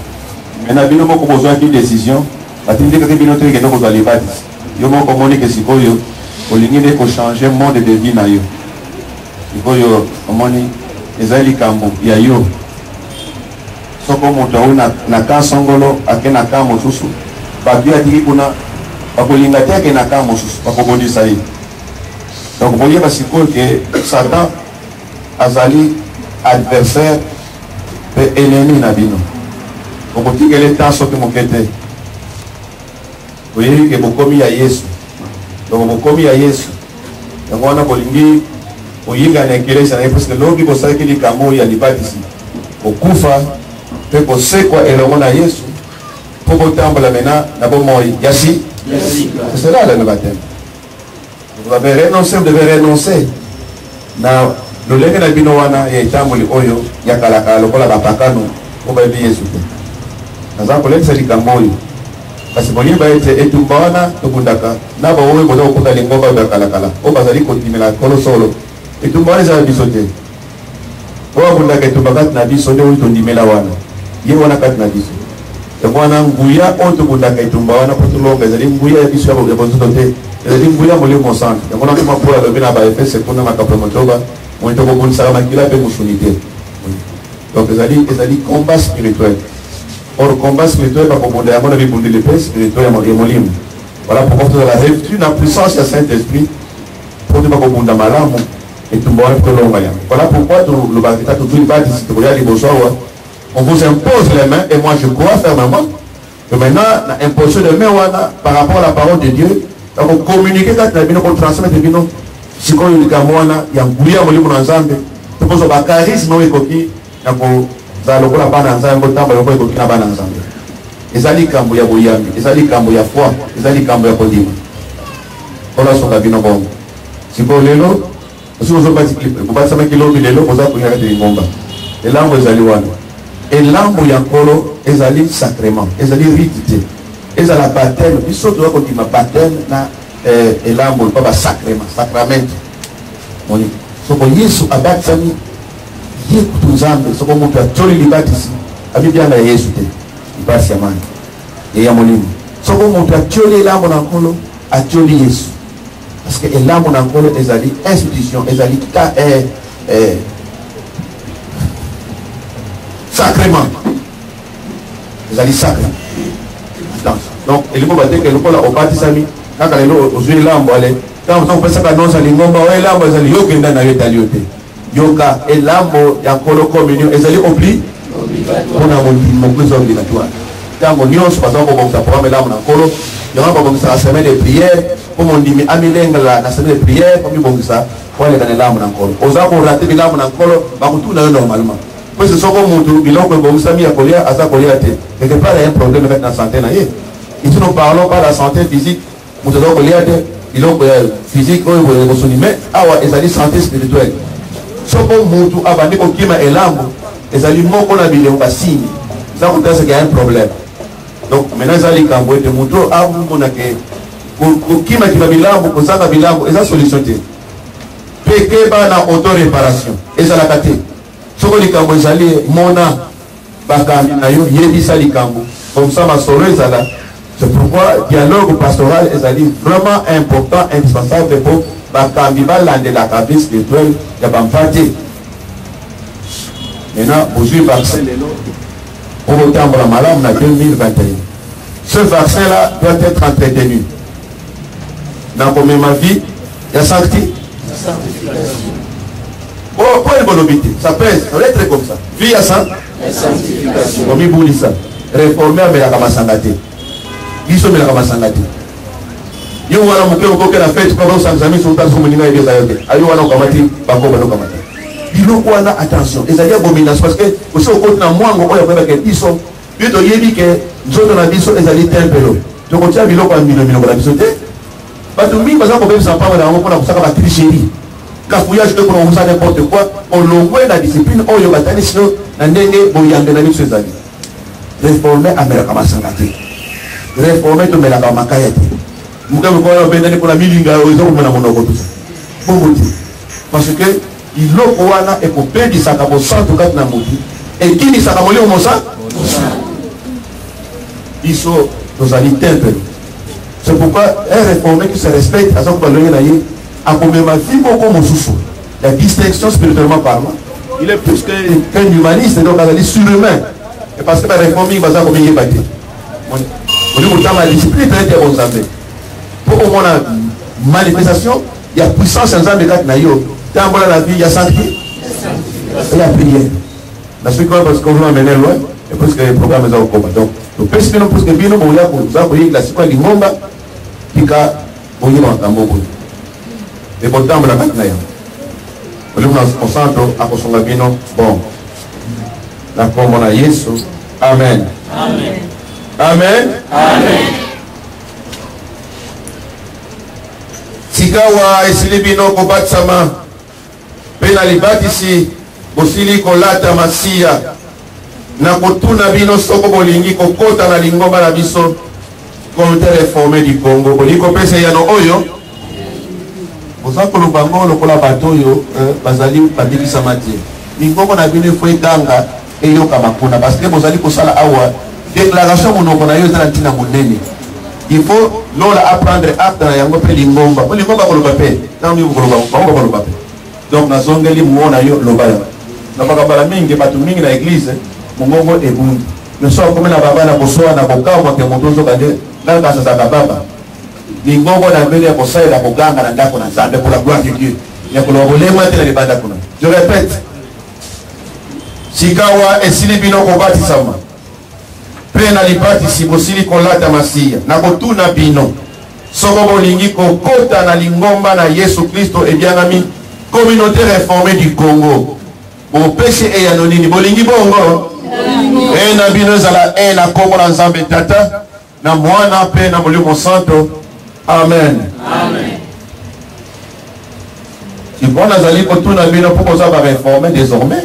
mena bino moko bozwaki décision batindikaki bino te ekende kozwa libatisi yo moko omonike sikoyo olingi nde kochange monde de vie na yo sikoyo omoni ezali likambo ya yo soko moto aoyi na ka songolo ake na ka mosusu bato yo atiki kuna bakolinga te ake na ka mosusu bakobondisa ye donc boyeba sikoyo ke Satan azali adversaire pe ennemi na bino okotikele temps soki moke te oyebi ke bokomi ya Yesu donc bokomi ya Yesu yango wana bolingi oyinga na ekelesa na ye parce que lobi bosalaki likambo ya libatisi bokufa mpe bosekwa elongo na Yesu mpo botambola mena na bomoi yasi c'est cela le baptême. Vous avez renoncé, vous devez renoncer na lolenge na bino wana ya etamboli oyo ya kalakala lokola bapakano obayebi Yesu te naza kolekisa likambo oyo kasi boyeba ete etumba wana tokundaka na baoyo boza kokunda lingomba oyo ya kalakala oyo bazali kondimela kolo solo etumba wana ezala biso te Oabunda Kaitubakat Nabi, Sode Witondimela Wana. Ye wana kat Nabi. Et moi, Nguya, Oto Bunda Kaitumbawana, Potulonga, les Nguya, et Bissua, les Bonsoté, les Nguya, Molé Monsan. Et moi, je m'apprends à le bien à Baïfé, c'est qu'on a ma capomotoba, on est au bon Saramakila, et Moussonité. Donc, ils ont dit combat spirituel. Or, combat spirituel, par contre, on a vu de l'épée spirituelle et molim. Voilà pourquoi la revue, la puissance du Saint-Esprit, pour ne pas comprendre malam et tout le monde. Voilà pourquoi le bâtiment, tout le monde, on vous impose les mains et moi je crois fermement que maintenant, l'imposition des mains par rapport à la parole de Dieu, donc on communique quand on transmet des binos, si on y a il y a un bouillon au niveau d'ensemble, donc on a un charisme et coquille, donc on a le coup à ensemble, on a le coup à coquille à ensemble. Et ça dit qu'il y a bouillon, et ça dit qu'il y a foi, et ça dit qu'il y a codime. On a son cabine bon. Si vous voulez l'eau, si vous avez pas de kilo, vous avez des bombes. Et là, vous allez voir. Et l'âme où il y a encore, ils allaient sacrément, ils allaient rite, ils allaient baptême, ils sont doivent dire ma baptême, et l'âme où il y a sacrément, sacrament. On dit, ce que Jésus a baptisé, il y a tout le monde, ce que mon père, tous les baptisés, a bien la Jésus, il passe à man, et il y a mon livre. Ce que mon père, tous les l'âme où a tous les Jésus. Parce que l'âme où ils allaient institution, ils allaient sacrément. Ils allaient sacrément. Donc, il faut dire que nous avons baptisé, quand on a joué l'âme, quand on pense que nous avons joué l'âme, ils allaient yoga dans la réalité. Yoga et l'âme, il y a encore le communion, ils allaient oublier. On a mon plus obligatoire. Quand on y a, par exemple, on va prendre l'âme dans le colo, il y a une semaine de prière, comme on dit, la semaine de prière, comme on dit ça, on va aller dans l'âme dans le colo. Aux gens qui ont raté l'âme dans le colo, on va tout normalement. Parce que ce sont comme bilan que vous savez à Kolia, à sa Kolia, quelque part il y a un problème avec la santé. Et si nous parlons pas de la santé physique, nous devons Kolia, il y a physique, mais il y a santé spirituelle. Ce qu'on montre avant de Kima et l'âme, il y a des mots qu'on a mis en signe. Ça veut dire qu'il y a un problème. Donc maintenant, il y a des camps de moutons, à vous, on a que Kima qui va bilan, pour ça, il y a solution. Péké va dans auto-réparation. Et ça l'a caté. Ce que les camps mona bakami na yo yebisa likambo comme ça ma solo ezala. C'est pourquoi dialogue pastoral est vraiment important, indispensable pour bakami balande la cabine spirituelle ya bampate. Maintenant vous suivez vaccin pour autant la maladie en 2021. Ce vaccin là doit être entretenu. Dans combien ma vie il y a sanctification. Oh, pour une bonne obité, ça pèse, ça va être comme ça. Vie à ça, comme il boule ça. Réformer à la Kamasangate. Ils sont à la Kamasangate. Ils ont un la fête, comme ça, amis sont dans son monument et des aïeux. Aïeux, on a combattu, Bako, on a combattu. Ils ont attention, ils ont abomination parce que, au sein de moi, on a fait qu'ils sont. Ils ont dit que nous sommes dans la mission, ils allaient tempérer. Donc, on tient à Bilo comme Milo, on a besoin de. Parce que, par exemple, on s'en parle dans le monde, tricherie. Cafouillage que l'on usa n'importe quoi, on l'envoie la discipline, on y va tanner sinon, on n'est pas y aller sur les amis. Réformer à Mélakamasangati. Réformer tout Mélakamakayati. Nous avons besoin pour la milinga, ils ont mon amour tout ça. Parce que il l'okoana et pour payer du sakamo sans tout cas n'amouti. Et qui dit sakamoli au Mossa? Ils sont nos amis temples. C'est pourquoi un réformé qui se respecte à son palais a comme ma vie beaucoup mon sous. La distinction spirituellement parlant, il est plus qu'un humaniste, donc il est surhumain. Et parce que la réforme, il va savoir comment il est battu. On dit pourtant la discipline est très bonne. Pour qu'on ait une manifestation, il y a puissance en Zambé quand il y a la vie, il y a sanctifié. Il y a prière. La suite, parce qu'on veut amener loin, et parce que les programmes sont au combat. Donc, le président, parce que bien, on va appuyer la suite du monde, qui a oublié dans mon monde. Et pour le temps, on a maintenant. On se concentre à consommer bien. Bon. La commune à Jésus. Amen. Amen. Amen. Amen. Sikawa esilibino kobatsama. Penalibatisi. Bosili kolata masia. Na kotuna bino soko bolingi kokota na lingomba na biso. Comité réformé du Congo. Boliko pese yano oyo. Vous avez le bango, le bateau, bazali, babiki samati. Ningongo na bino faut ganga et yoka makuna parce que bozali ko sala awa déclaration monoko na yo ezala ntina monene. Il faut l'on apprendre acte na yango pe lingomba. Ko lingomba ko lobape. Tangi ko lobape. Donc na zongeli muona yo lobaya. Na bakabala mingi batu mingi na église mongongo ebundi. Nous sommes comme na baba na bosoa na bokamo ke motozo kande na kasa za baba. Ningongo na mbele ya kosai la koganga na ndako na nzambe pour la gloire de Dieu. Ya ko lobolema te na libanda kuna. Je répète. Sikawa esili bino ko batisama. Pe na libati si bosili kolata masia. Na kotuna bino. Soko bolingi kokota na lingomba na Yesu Kristo ebianami communauté réformée du Congo. Bon péché et anonyme bolingi bongo. Et na bino zala e na kombo na nzambe tata na mwana pe na molimo santo. Amen.
Amen.
Si bon azali kotuna bino pour qu'on soit réformé désormais.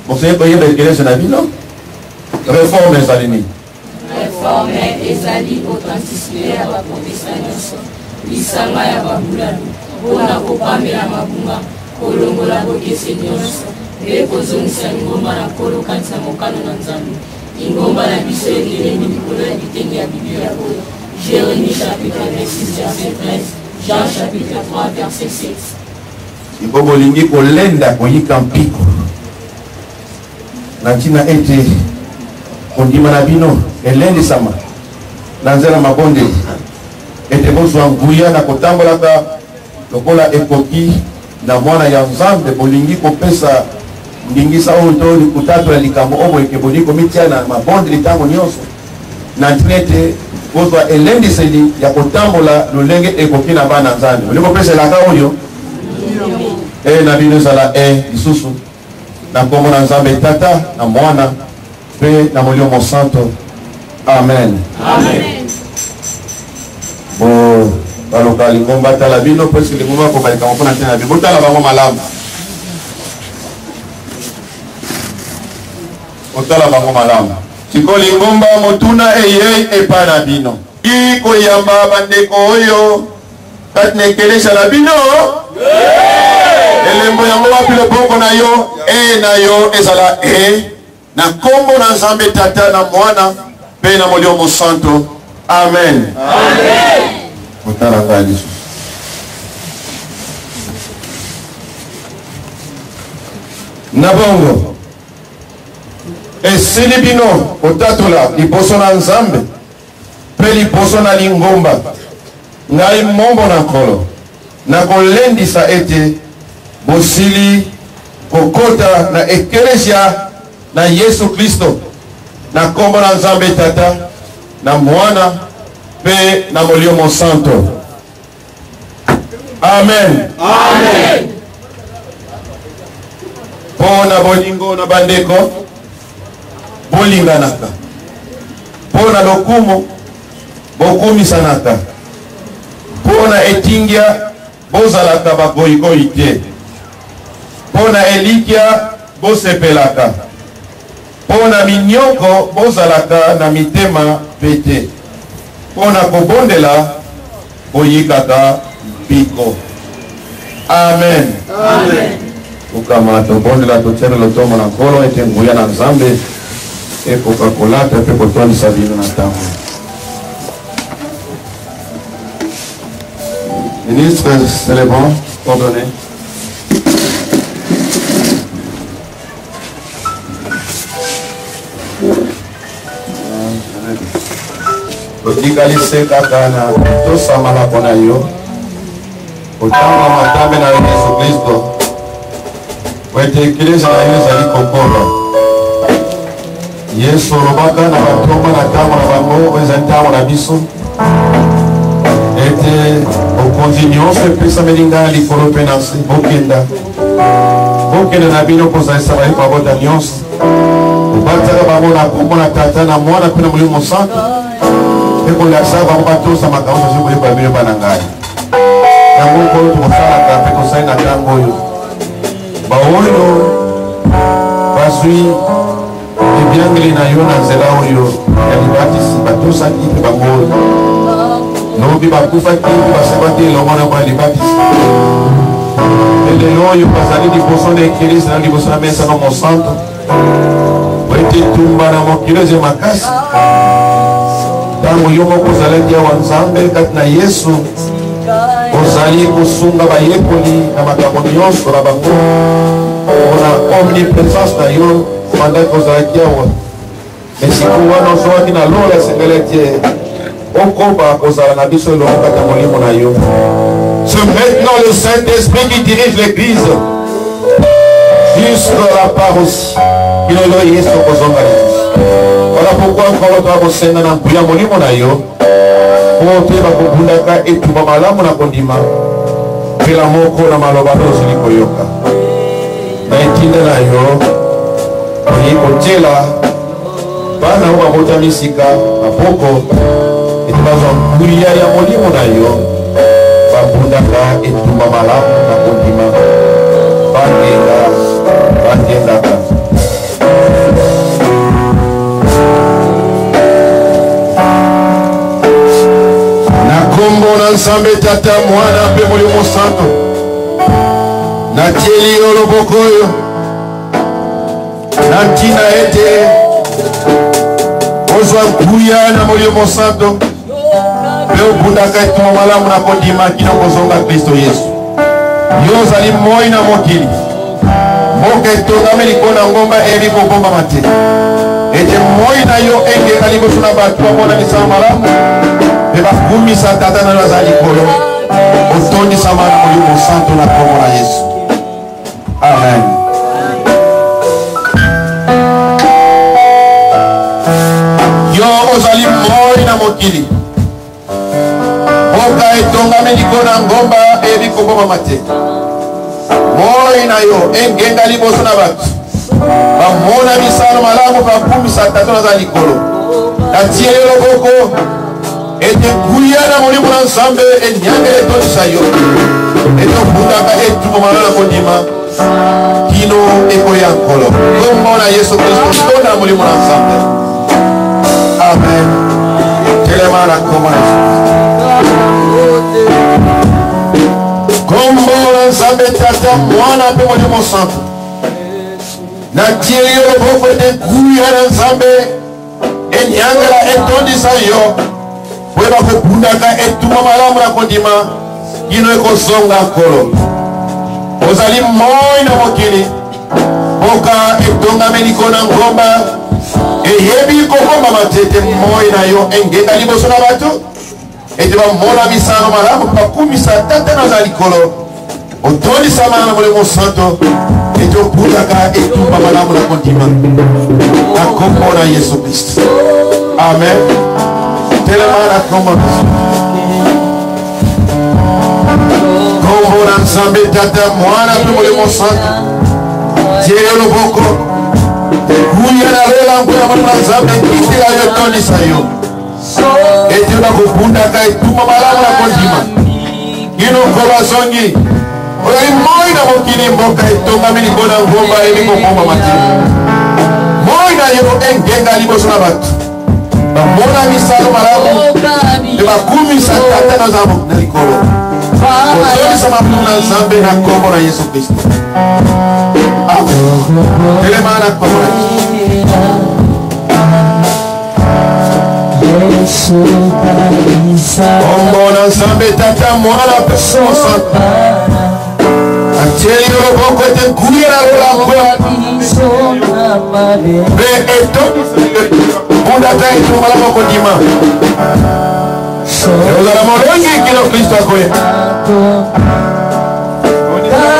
Vous savez qu'il y a des églises dans la ville, non? Réforme ezali.
Réforme ezali authenticité ya baprotestants. Lisanga ya babulano. Mpona kopamela mabunga. Kolongola bokese nyonso. Mpe kozongisa lingomba na nkolo kanisa mokano na nzambe. Lingomba na biso etelemi likolo ya bitenge ya Biblia oyo. Jérémie chapitre 26 verset 13. Jean chapitre 3 verset 6.
Ibo bolingi kolenda koyika mpiko. Nantina ete kondima na bino elendi sama nanzela mabonde ete bozwa nguya na kotambolaka lokola ekoki na mwana ya nzambe bolingi kopesa ndingisa oyo to likutato ya likambo obo ekeboli komitia na mabonde litango nyonso nantina ete bozwa elendiseli ya kotambola lolenge ekoki na bana nzambe olingi kopeselaka oyo na bino ezala lisusu na kombo na nzambe tata na mwana pe na molimo santo. Amen.
Amen.
Bo baloka lingomba tala bino parce que lingomba ko balika mpona tena bino tala bango malamu. Otala bango malamu. Siko lingomba motuna eye epana bino. Iko yamba bandeko oyo katnekelesha na bino. Elembo yango wapi lobongo na yo na yo ezala na kombo na nzambe tata na mwana pe na molimo santo. Amen.
Amen.
Otala kali na bongo esili bino otatola liboso na nzambe pe liboso na lingomba ngai mombo na nkolo na kolendisa ete bosili kokota na eklesia na Yesu Kristo na kombo na nzambe tata na mwana pe na molimo santo. Amen.
Amen.
Pona bolingo na bandeko bolinganaka. Pona lokumu bokumisanaka. Pona etingia bozalaka bagoyigoyi te. Pona elikia bosepelaka. Pona minyoko bozalaka na mitema pete. Pona kobondela boyikaka biko. Amen.
Amen.
Ukama tobondela totere lotomo na nkolo ete nguya na nzambe ekokakolata pe kotondisa bino na ntango. Ministre, c'est le bon, ordonné. Otikalise kaka na tosamala pona yo otanga matambe na Yesu Kristo wete eklesia na yo ezali kokolo Yesu olobaka na batombo na ntango na bango oyo ezali ntango na biso ete okonzi nyonso epesameli ngai likolo mpe na se bokende na bino kozalisa bayebi babota nyonso obataka bango na kombo na tata na mwana mpe na molimo santo ekolakisa bango batosa makambo soki koyeba bino bana ngai yango nkolo tokosalaka mpe tosali na ntango oyo baoyo bazwi ebyangeli na yo na nzela oyo ya libatisi batosaki mpe bango oyo lobi bakufaki mpe basepaki elongo na kwa libatisi Et le nom, il passe à l'édition des Kéris, dans l'édition de la messe dans mon centre. Vous êtes tout bas dans mon kilo, j'ai ma casse. Dans mon yomo, vous allez dire, Wanzambe, Katna Yesu. Ozali kusunga bayekoli na makambo nyonso na bango ona omnipresence na yo pendant que ozalaki awa mais sikoyo wana ozwaki na lola esengeli tie okoba kozala na biso elongo kati ya molimo na yo. C'est maintenant le Saint-Esprit qui dirige l'Église jusqu'à la part aussi kilolo yesu kozonga yesu. Voilà pourquoi nkolo toa kosenga na mbuya molimo na yo po te bakobundaka etumba malamu na kondima mpela moko na maloba to ozili koyoka na etinda na yo oyi kotiela bana oyo babota misika maboko ete bazwa nguya ya molimo na yo babundaka etumba malamu na kondima bakendaka kombo na nzambe tata mwana mpe molimo santo natieli yo loboko oyo na ntina ete ozwa nguya na molimo santo mpe obundaka etumba malamu na kondima kino kozonga kristo yesu. Yo ozali moi na mokili mboka etongami likolo na ngomba eyebi kobombama te ete moi na yo engeka liboso na bato bamona misala malamu mpe bakumisa tata na yo aza likolo otondisama na molimo santo na kombo na yesu. Amen. Yo ozali moi na mokili mboka etongami likolo na ngomba eyebi kobomama te moi na yo engenga liboso na bato bamona misala malamu bakumisa tata na aza likolo natie yo loboko ete nguya na molimo na nzambe enyangele etondisa yo ete obundaka etumba malamu na kondima kino ekoya nkolo kombo na yesu kristo tonda na molimo na nzambe. Amen. Telema na kombo na yesu kombo na nzambe tata mwana mpe molimo santo natie yo loboko ete nguya na nzambe enyangela etondisa yo po bakobundaka etumba malamu na kondima kino ekozonga nkolo. Ozali moi na mokili mboka etongami likolo na ngomba eyebi kobombama te ete moi na yo engenga liboso na bato ete bamona misala malamu bakumisa tata na aza likolo otondisama na molimo santo ete obundaka etumba malamu na kondima na kombo na yesu kristo. Amen. Telema na kombo na yesu. Kombo na nzambe tata mwana mpe molimo santo tie yo loboko nguya na lela nguya molimo na nzambe kitela yo etondisa yo ete bakobundaka etumba malamu na kondima kino nkolo azongi ozali moi na mokili mboka etongami likolo na ngomba eyebi kobombama te moi na yo engenga liboso na bato bamona misala malamu mpe bakumisa tata na aza na likolo otondisa mabumu na nzambe na kombo na yesu kristo. Telema na kombo na yesu kombo na nzambe tata mwana mpe molimo santo atieli yo loboko ete nguya na lela nguya mpe etondisa yo bundaka etumba malamu na kondima ozala molongi kino kristo akoya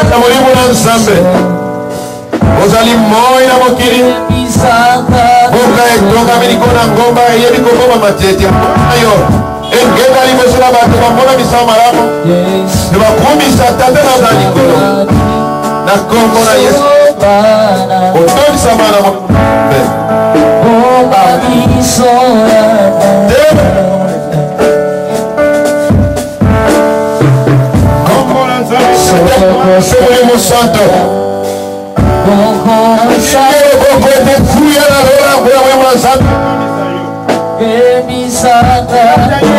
na molimo na nzambe ozali moi na mokili mboka etongami likolo na ngomba eyebi kobombama te ete na yo engenga liboso na bato bamona misala malamu mpe bakumisa tata na aza likolo na kombo na yesu otondisama na molimo molimo santo boko ete nguya na lela nguya molimo na nzambe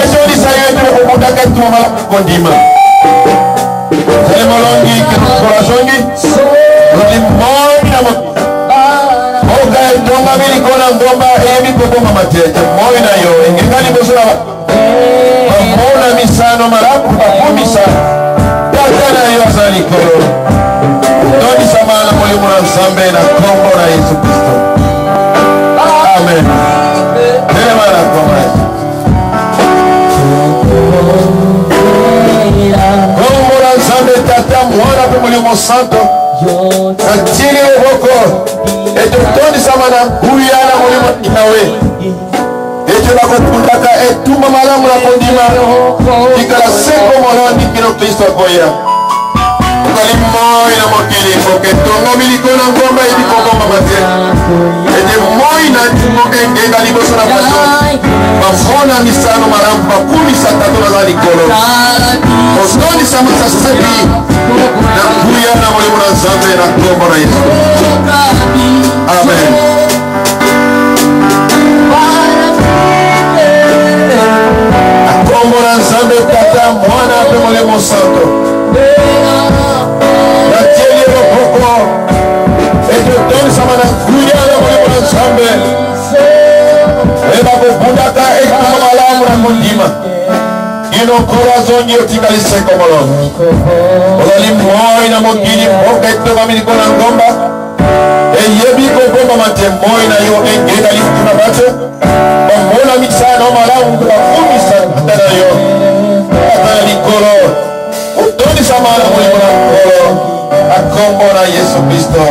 etondisa yo ete bakobundaka etumba malamu kondima ozali molongi Toma milikona ngomba ebi kokoma matete moina yo engekali bosura mona misano marapu bakumisa tatana yo azali kolo toni samana mulimu na Nzambe na kombo na Yesu Kristo. Amen. Tema na kombo kombo na Nzambe tata mwana pe mulimu santo atili oboko eto toni samana huyana mulimu inawe eto bakopundaka etuma malamu na kondima ikala seko moloni kino Kristo akoya moi na mokili moke tongo miliko na ngomba ebi kokoma mate ete moi na timoke ngenga liboso na bato bafona misano malamu bakumisa tato na za likolo osonisa masasebi na kuya na molimo na Nzambe na kombo na Yesu. Amen. Na kombo na Nzambe tata mwana pe molimo santo natieli loboko ete toni samana kuya na molimo na Nzambe eba kobundaka ekuma malamu na kondima ino kora zongi otikali seko molongo ozali moi na mokili mboka etoka miliko na ngomba eyebi kobomba mate moi na yo engenda lifutu na bato bamona misano malamu bakumisa ata na yo ata na likolo otondisa mana molimo na nkolo akombo na Yesu Kristo.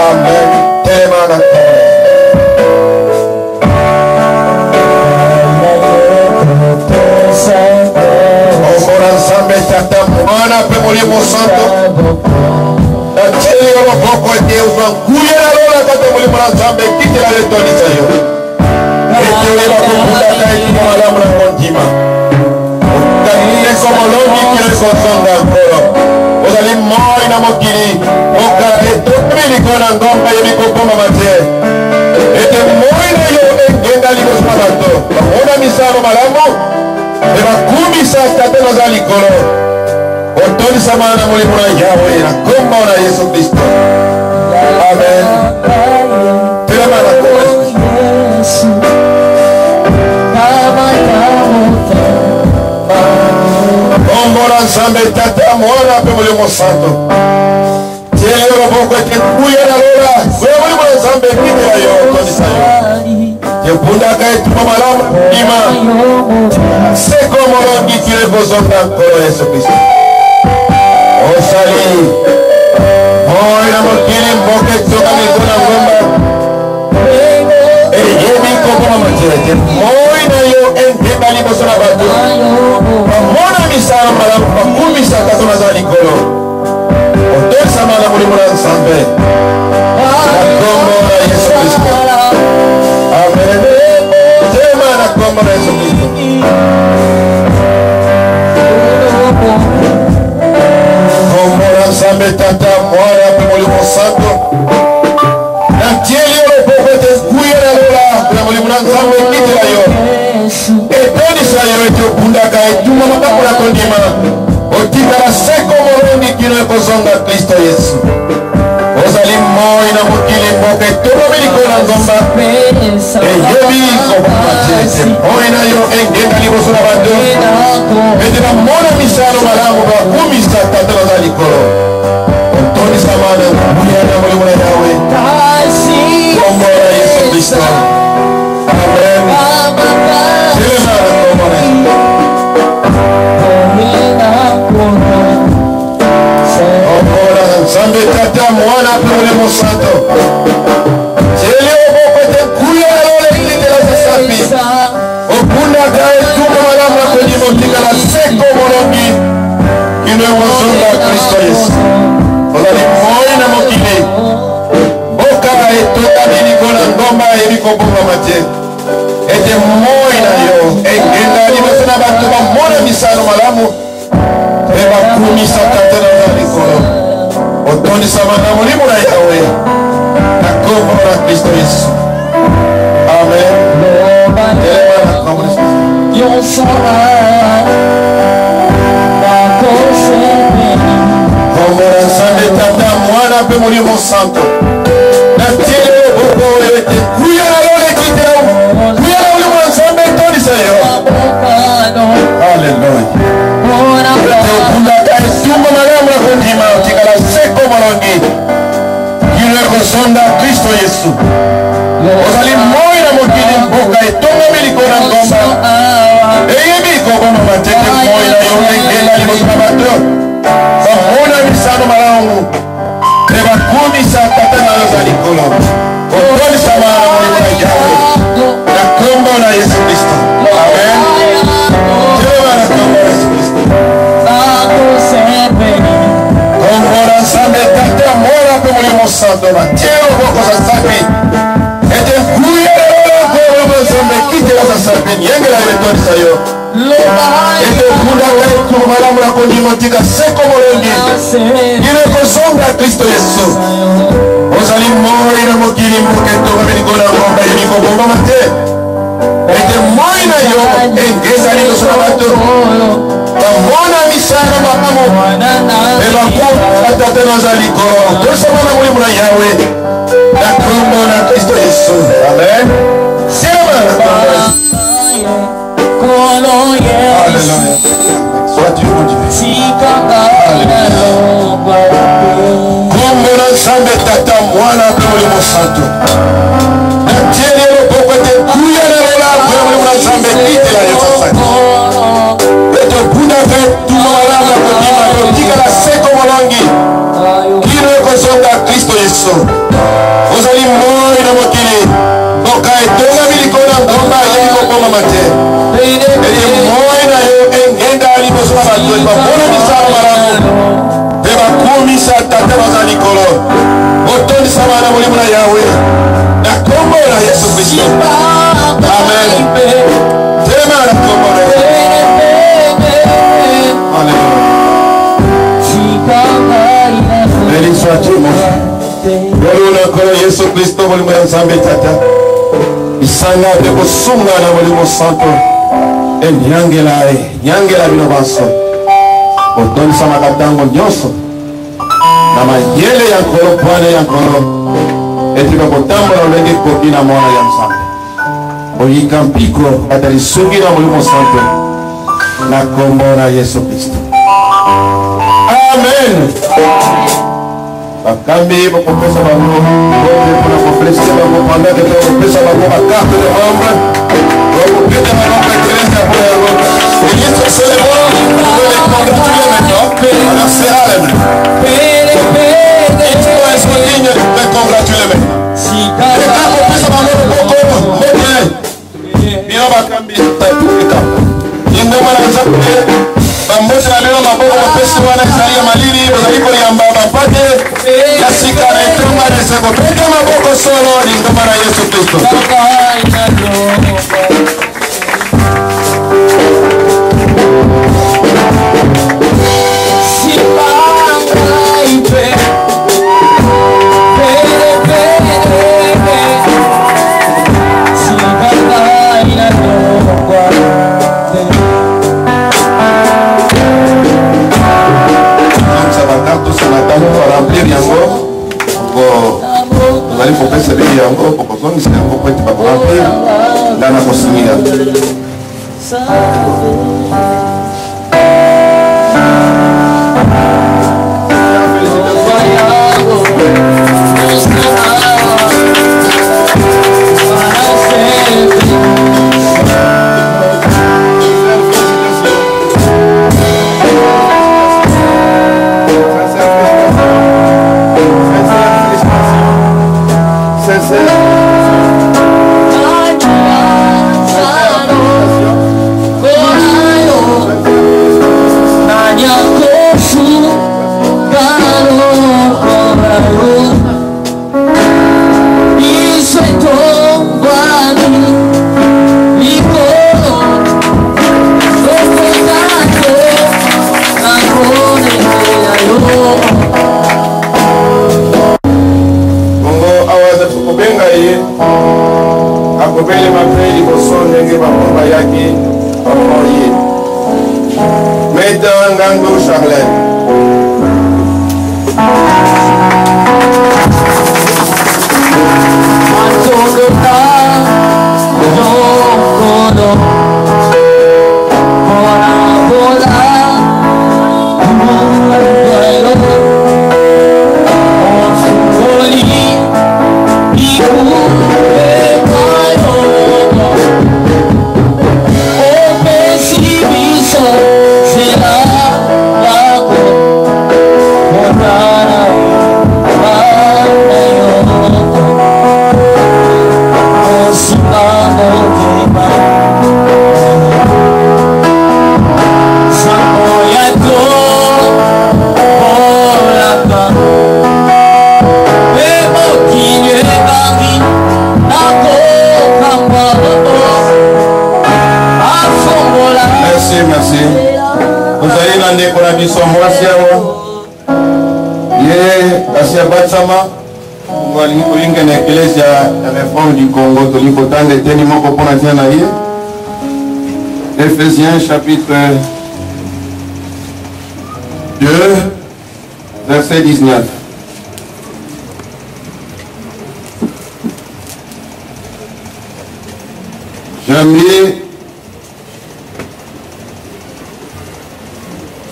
Amen. Telema na Nzambe tata mwana pe molimo santo natili loboko ete uvanguye na lola tata molimo na Nzambe kitela letondisa yo ete oyeba kokundaka etima malamu na kondima okatile komolongi kile kosonga nkolo ozali moi na mokili oka etomiliko na ngomba yebi kokoma mate ete moi na yo engenda liboso na bato bamona misano malamu ebakumisa tate naza likolo otondisa mana molimo na Yawe na kombo na Yesu Kristo. Amen. Telema na kombo kombo na Nzambe tata mwana pe molimo santo tieli loboko ete kuya na lola kuya molimo na Nzambe kitela yo otondisa yo yepundaka etuma malamu ima seko molongi kile kozonga nkolo Yesu Kristo osali moi na mokili mboka etoka miliko na ngomba eyebi kokoma matete moi na yo engenda liboso na bato bamona misala malamu bakumisa tato naza likolo otosama na molimo na Nzambe na kombo na Yesu Kristo. Amen. Tema na kombo na Yesu Kristo. Kombo na Nzambe tata mwana pe molimo santo natieli loboko ete kuya na lola na molimo na Nzambe kitela yo etondisa yo ete okundaka etuma mabako na kondima otikala seko molongi kino ekozonga Kristo Yesu ozali moi na mokili mboka etoka miliko na ngomba eyebi kobamatete moi na yo engenda liboso na bato ete bamona misano malamu bakumisa tata naza likolo otondisa mana kuya na molimo na Yawe kombo na Yesu Kristo. Amen. Telema na kombo na Yesu. Kombo na Nzambe tata mwana pe molimo santo tieli oboko ete kuya na lola kitela sasapi okundaka etuma malamu na kondima otikala seko molongi kino ekozonga Kristo Yesu ozali moi na mokili mboka etoka miliko na ngomba eyebi kobonga mate ete moi na yo engenda liboso na bato bamona misano malamu mpe bakumisa tate naza likolo otondisama na molimo na Yawe na kombo na Kristo Yesu. Amen. Telema na kombo na Yesu. Kombo na Nzambe tata mwana pe molimo santo natieli loboko ete Yesu. Ozali moi na mokili mboka etongami likolo na ngomba. Eyebi kokoma matete moi na yo engela liboso na bato. Bamona misano malamu. E bakumisa tata na yo za likolo. Otolisama na molimo na Yawe. Na kombo na Yesu Kristo. Amen. Jehova na kombo na Yesu Kristo. Kombo na Nzambe tata mwana pe molimo santo batielo boko za Nzambe. Ete kuya na Nzambe kitela za Nzambe yengela etonisa yo. Ete kuna wetu malamu na kondimo tika seko molongi. Ile kozonga Kristo Yesu. Ozali moi na mokili mboka etongami likolo na ngomba yeliko bomba mate. Ete moi na yo engeza liboso na bato. Bamona misano malamu. E bakuma tata naza likolo. Tosama na molimo na Yawe. Na kombo na Kristo Yesu. Amen. Sema na kombo. Alléluia. Sois-tu mon Dieu. Kombo na Nzambe tata mwana pe molimo santo. Na tieni loboko ete kuya na lola pe molimo na Nzambe litela yo sasaki. Ete kuna pe tuma malamu na kodima yo tika na seko molongi. Kino ekozonga Kristo Yesu. Ozali moi na mokili. Boka etongami likolo na ngomba yeliko bomba mate. Ete moi na yo engenda liboso na bato ebamona misala malamu. Pe bakumisa tata baza likolo. Otondisama na molimo na Yawe. Na kombo na Yesu Kristo. Amen. Tema na kombo na Yesu. Alléluia. Béni sois-tu mon frère. Lolo na kolo Yesu Kristo molimo ya Nzambe tata. Isanga pe kosunga na molimo santo. Nyangela bino banso. Otondisama katango nyonso. Na mayele ya nkolo pwane ya nkolo etika kotambola olenge koki na mwana ya Nzambe oyika mpiko kata lisuki na molimo santo na kombo na Yesu Kristo. Amen. Bakambi bokopesa bango bote mpona koplesise bango pandake to kopesa bango bakarte de membre bokopeta bango eklese ya mpona yango Église célèbre de les congratuler maintenant. Alors c'est Alem. Ils sont dignes de les congratuler maintenant. Et quand on puisse avoir le beaucoup, mais bien. Bien bakambi taipukita. Indoma na Nzambe. Bambote na lelo maboko mapesi wana ezali ya malili bazali koyamba bapate ya sika na etonga na eseko pete maboko solo lingoma na Yesu Kristo. Remplir yango ozali kopesa bili yango kokozongisa yango po ete bakoremplir nga na kosimila biso mwasi awa ye kasi abatsama ngalingi kolinga na eklezia ya réforme du Congo toli kotanga eteni moko mpona tia na ye. Ephésiens chapitre 2 verset 19. J'aimerais,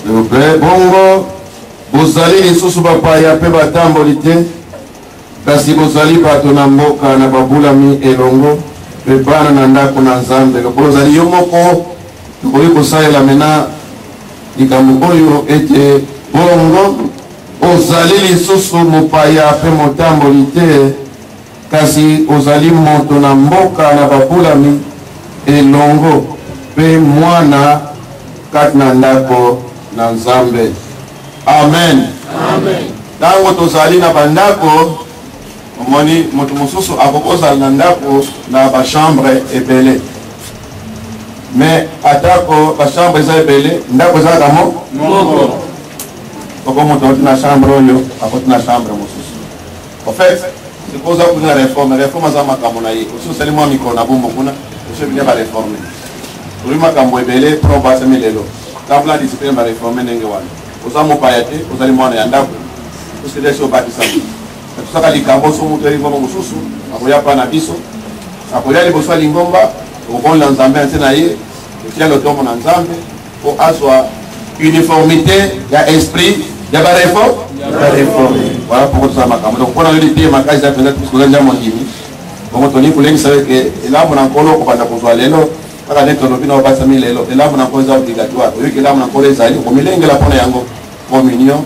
s'il vous plaît, bongo bozali lisusu bapaya mpe batamboli te kasi bozali bato na mboka na babulami elongo mpe bana na ndako na Nzambe. Lokola ozali yo moko tokoki kosalela mena likambo oyo ete bongo ozali lisusu mopaya mpe motamboli te kasi ozali moto na mboka na babulami elongo mpe mwana kati na ndako na Nzambe. Amen.
Amen.
Tango tozali na bandako omoni moto mosusu akokozala na ndako na bachambre ebele mais atako bachambre eza ebele ndako ezalaka moko oko moto oti na chambre oyo akoti na chambre mosusu. En fait sikoza kuna réforme aza makambo na ye osusu osali mwa mikolo na bombo kuna osebine bareforme oli makambo ebele pro basemi lelo tabula discipline bareforme ndenge wana oza mopaya te ozali mwana ya ndako osedesi obatisama tosaka likambo so moto elingomba mosusu akoya mpa na biso akoya liboso ya lingomba okokolela Nzambe nse na ye otia lotombo na Nzambe po azwa uniformité ya esprit ya bareforme. Voilà pourquoi tozala makambo donc mpona oyeli te makasi ya mpenza tokoza nja mondimi bongo toni kolengisa eke elamu na nkolo okobanda kozwa lelo kaka nde tolobi na obasami lelo elamu na nkolo eza obligatoire oyoki elamu na nkolo ezali okomilengela mpona yango communion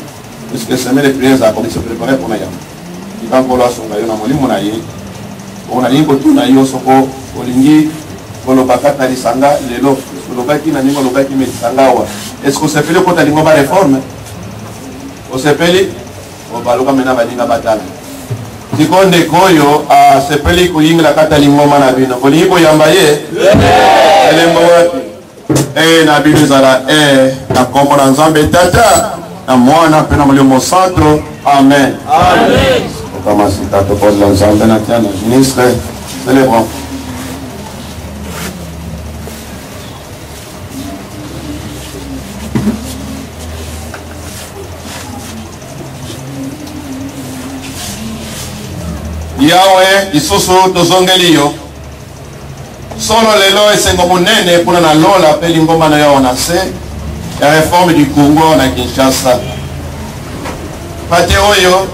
puisque semaine de prière ezala komisi préparé mpona yango ika nkolo asonga yo na molimo na ye bongo nalingi kotuna yo soko olingi koloba kati na lisanga lelo olobaki na ndenge olobaki me lisanga awa estce osepeli okota lingo bareforme osepeli obaloka mena baninga batala siko ndeko oyo asepeli koyingela kati ya lingoma na bino kolingi koyamba ye elembo wapi na bino ezala na kombo na Nzambe Tata na Mwana mpe na Molimo Santo. Amen. Okamasika tokozela Nzambe na tia na ministre célébrons. Yawe lisusu tozongeli yo solo lelo esengo monene mpona na lola mpe lingomba na yo na se ya réforme du Congo na Kinshasa. Pate oyo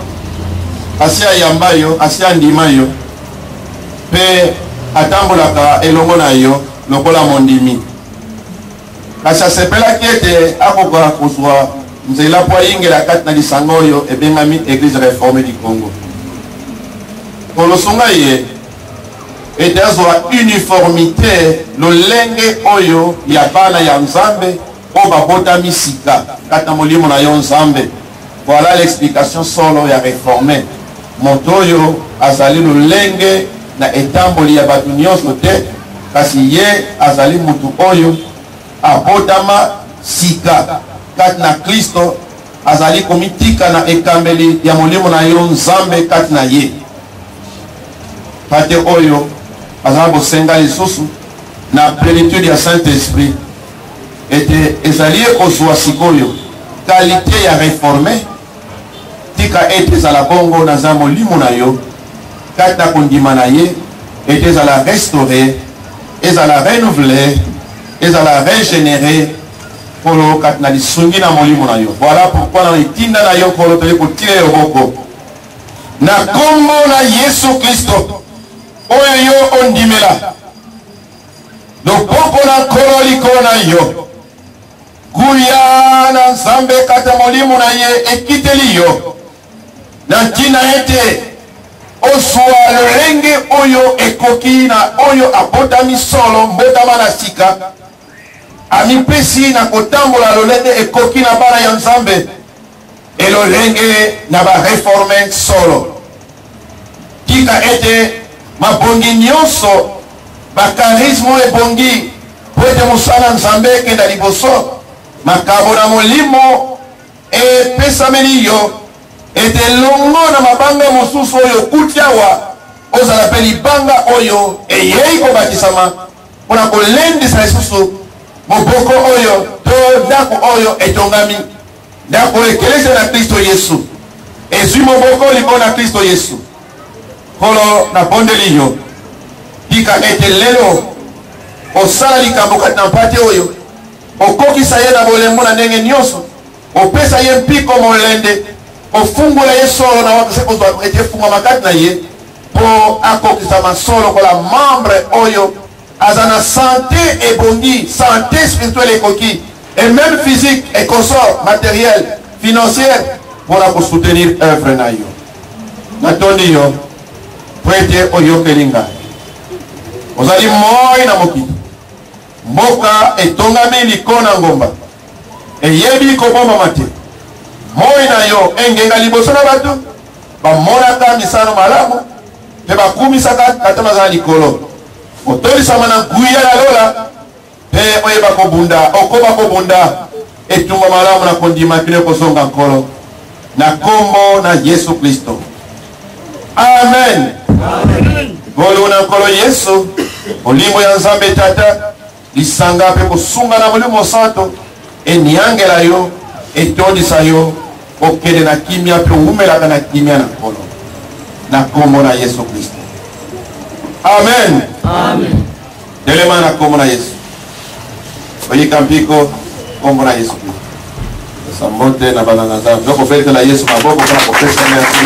asi ayamba yo asi andima yo mpe atambolaka elongo na yo lokola mondimi kasi asepelaki ete akoka kozwa nzela po ayingela kati na lisanga oyo ebengami église réformée du Congo. Kolosonga ye ete azwa uniformité lolenge oyo ya bana ya Nzambe o babotami sika kati na molimo na yo Nzambe. Voilà l'explication solo ya réformé. Moto oyo azali lolenge na etamboli ya bato nyonso te kasi ye azali mutu oyo abotama sika kati na Kristo azali komitika na ekambeli ya molimo na yo Nzambe kati na ye. Pate oyo azala bosenga lisusu na plénitude ya Saint-Esprit ete ezali kozwa sikoyo qualité ya réformé tika ete ezala bongo naza molimo na yo kati na kondima na ye ete ezala restauré ezala renouvelé ezala régénéré polo kati na lisungi na molimo na yo. Voilà pourquoi na etinda na yo polo toli kotia yo boko na kombo na Yesu Kristo oyo yo ondimela loboko na nkolo likolo na yo guya na Nzambe kata molimo na ye ekiteli yo na ntina ete ozwa lolenge oyo ekoki na oyo abotami solo mbotama na sika amipesi na kotambola lolenge ekoki na bana ya Nzambe elolenge na bareforme solo tika ete mabongi nyonso bakarisme ebongi po ete mosala Nzambe ekenda liboso makambo na molimo epesameli yo ete longo na mabanga mosusu oyo kutiawa ozala pe libanga oyo eyei kobakisama mpona kolendisa lisusu moboko oyo to ndako oyo etongami ndako ekelesa na Kristo Yesu ezwi moboko libo na Kristo Yesu kolo na bondeli yo tika ete lelo osala likambo kati na mpate oyo okokisa ye na bolembo na ndenge nyonso opesa ye mpiko molende ofungola ye solo na wakase kozwa ete fungama kati na ye po akokisa masolo kola membre oyo azana santé ebongi santé spirituelle ekoki et même physique et consort matériel financière pour la soutenir œuvre na yo natondi yo prete oyokeli ngai ozali moi na mokili mboka etongami likolo na ngomba eyebi kobomama te moi na yo engenga liboso na bato bamonaka misano malamu mpe bakumisaka kata bazala likolo otolisama na nguya na lola mpe oyeba kobunda okoba kobunda etumba malamu na kondima kine kozonga nkolo na kombo na Yesu Kristo amen golo na nkolo Yesu olimbo ya Nzambe tata lisanga mpe kosunga na molimo santo eniangela yo etondisa yo okende na kimia mpe oumelaka na kimia na nkolo na kombo na Yesu Kristo amen amen delema na kombo na Yesu oyika mpiko kombo na Yesu Kristo sambote na bananga zangu zoko fete na Yesu maboko kwa kopesa merci.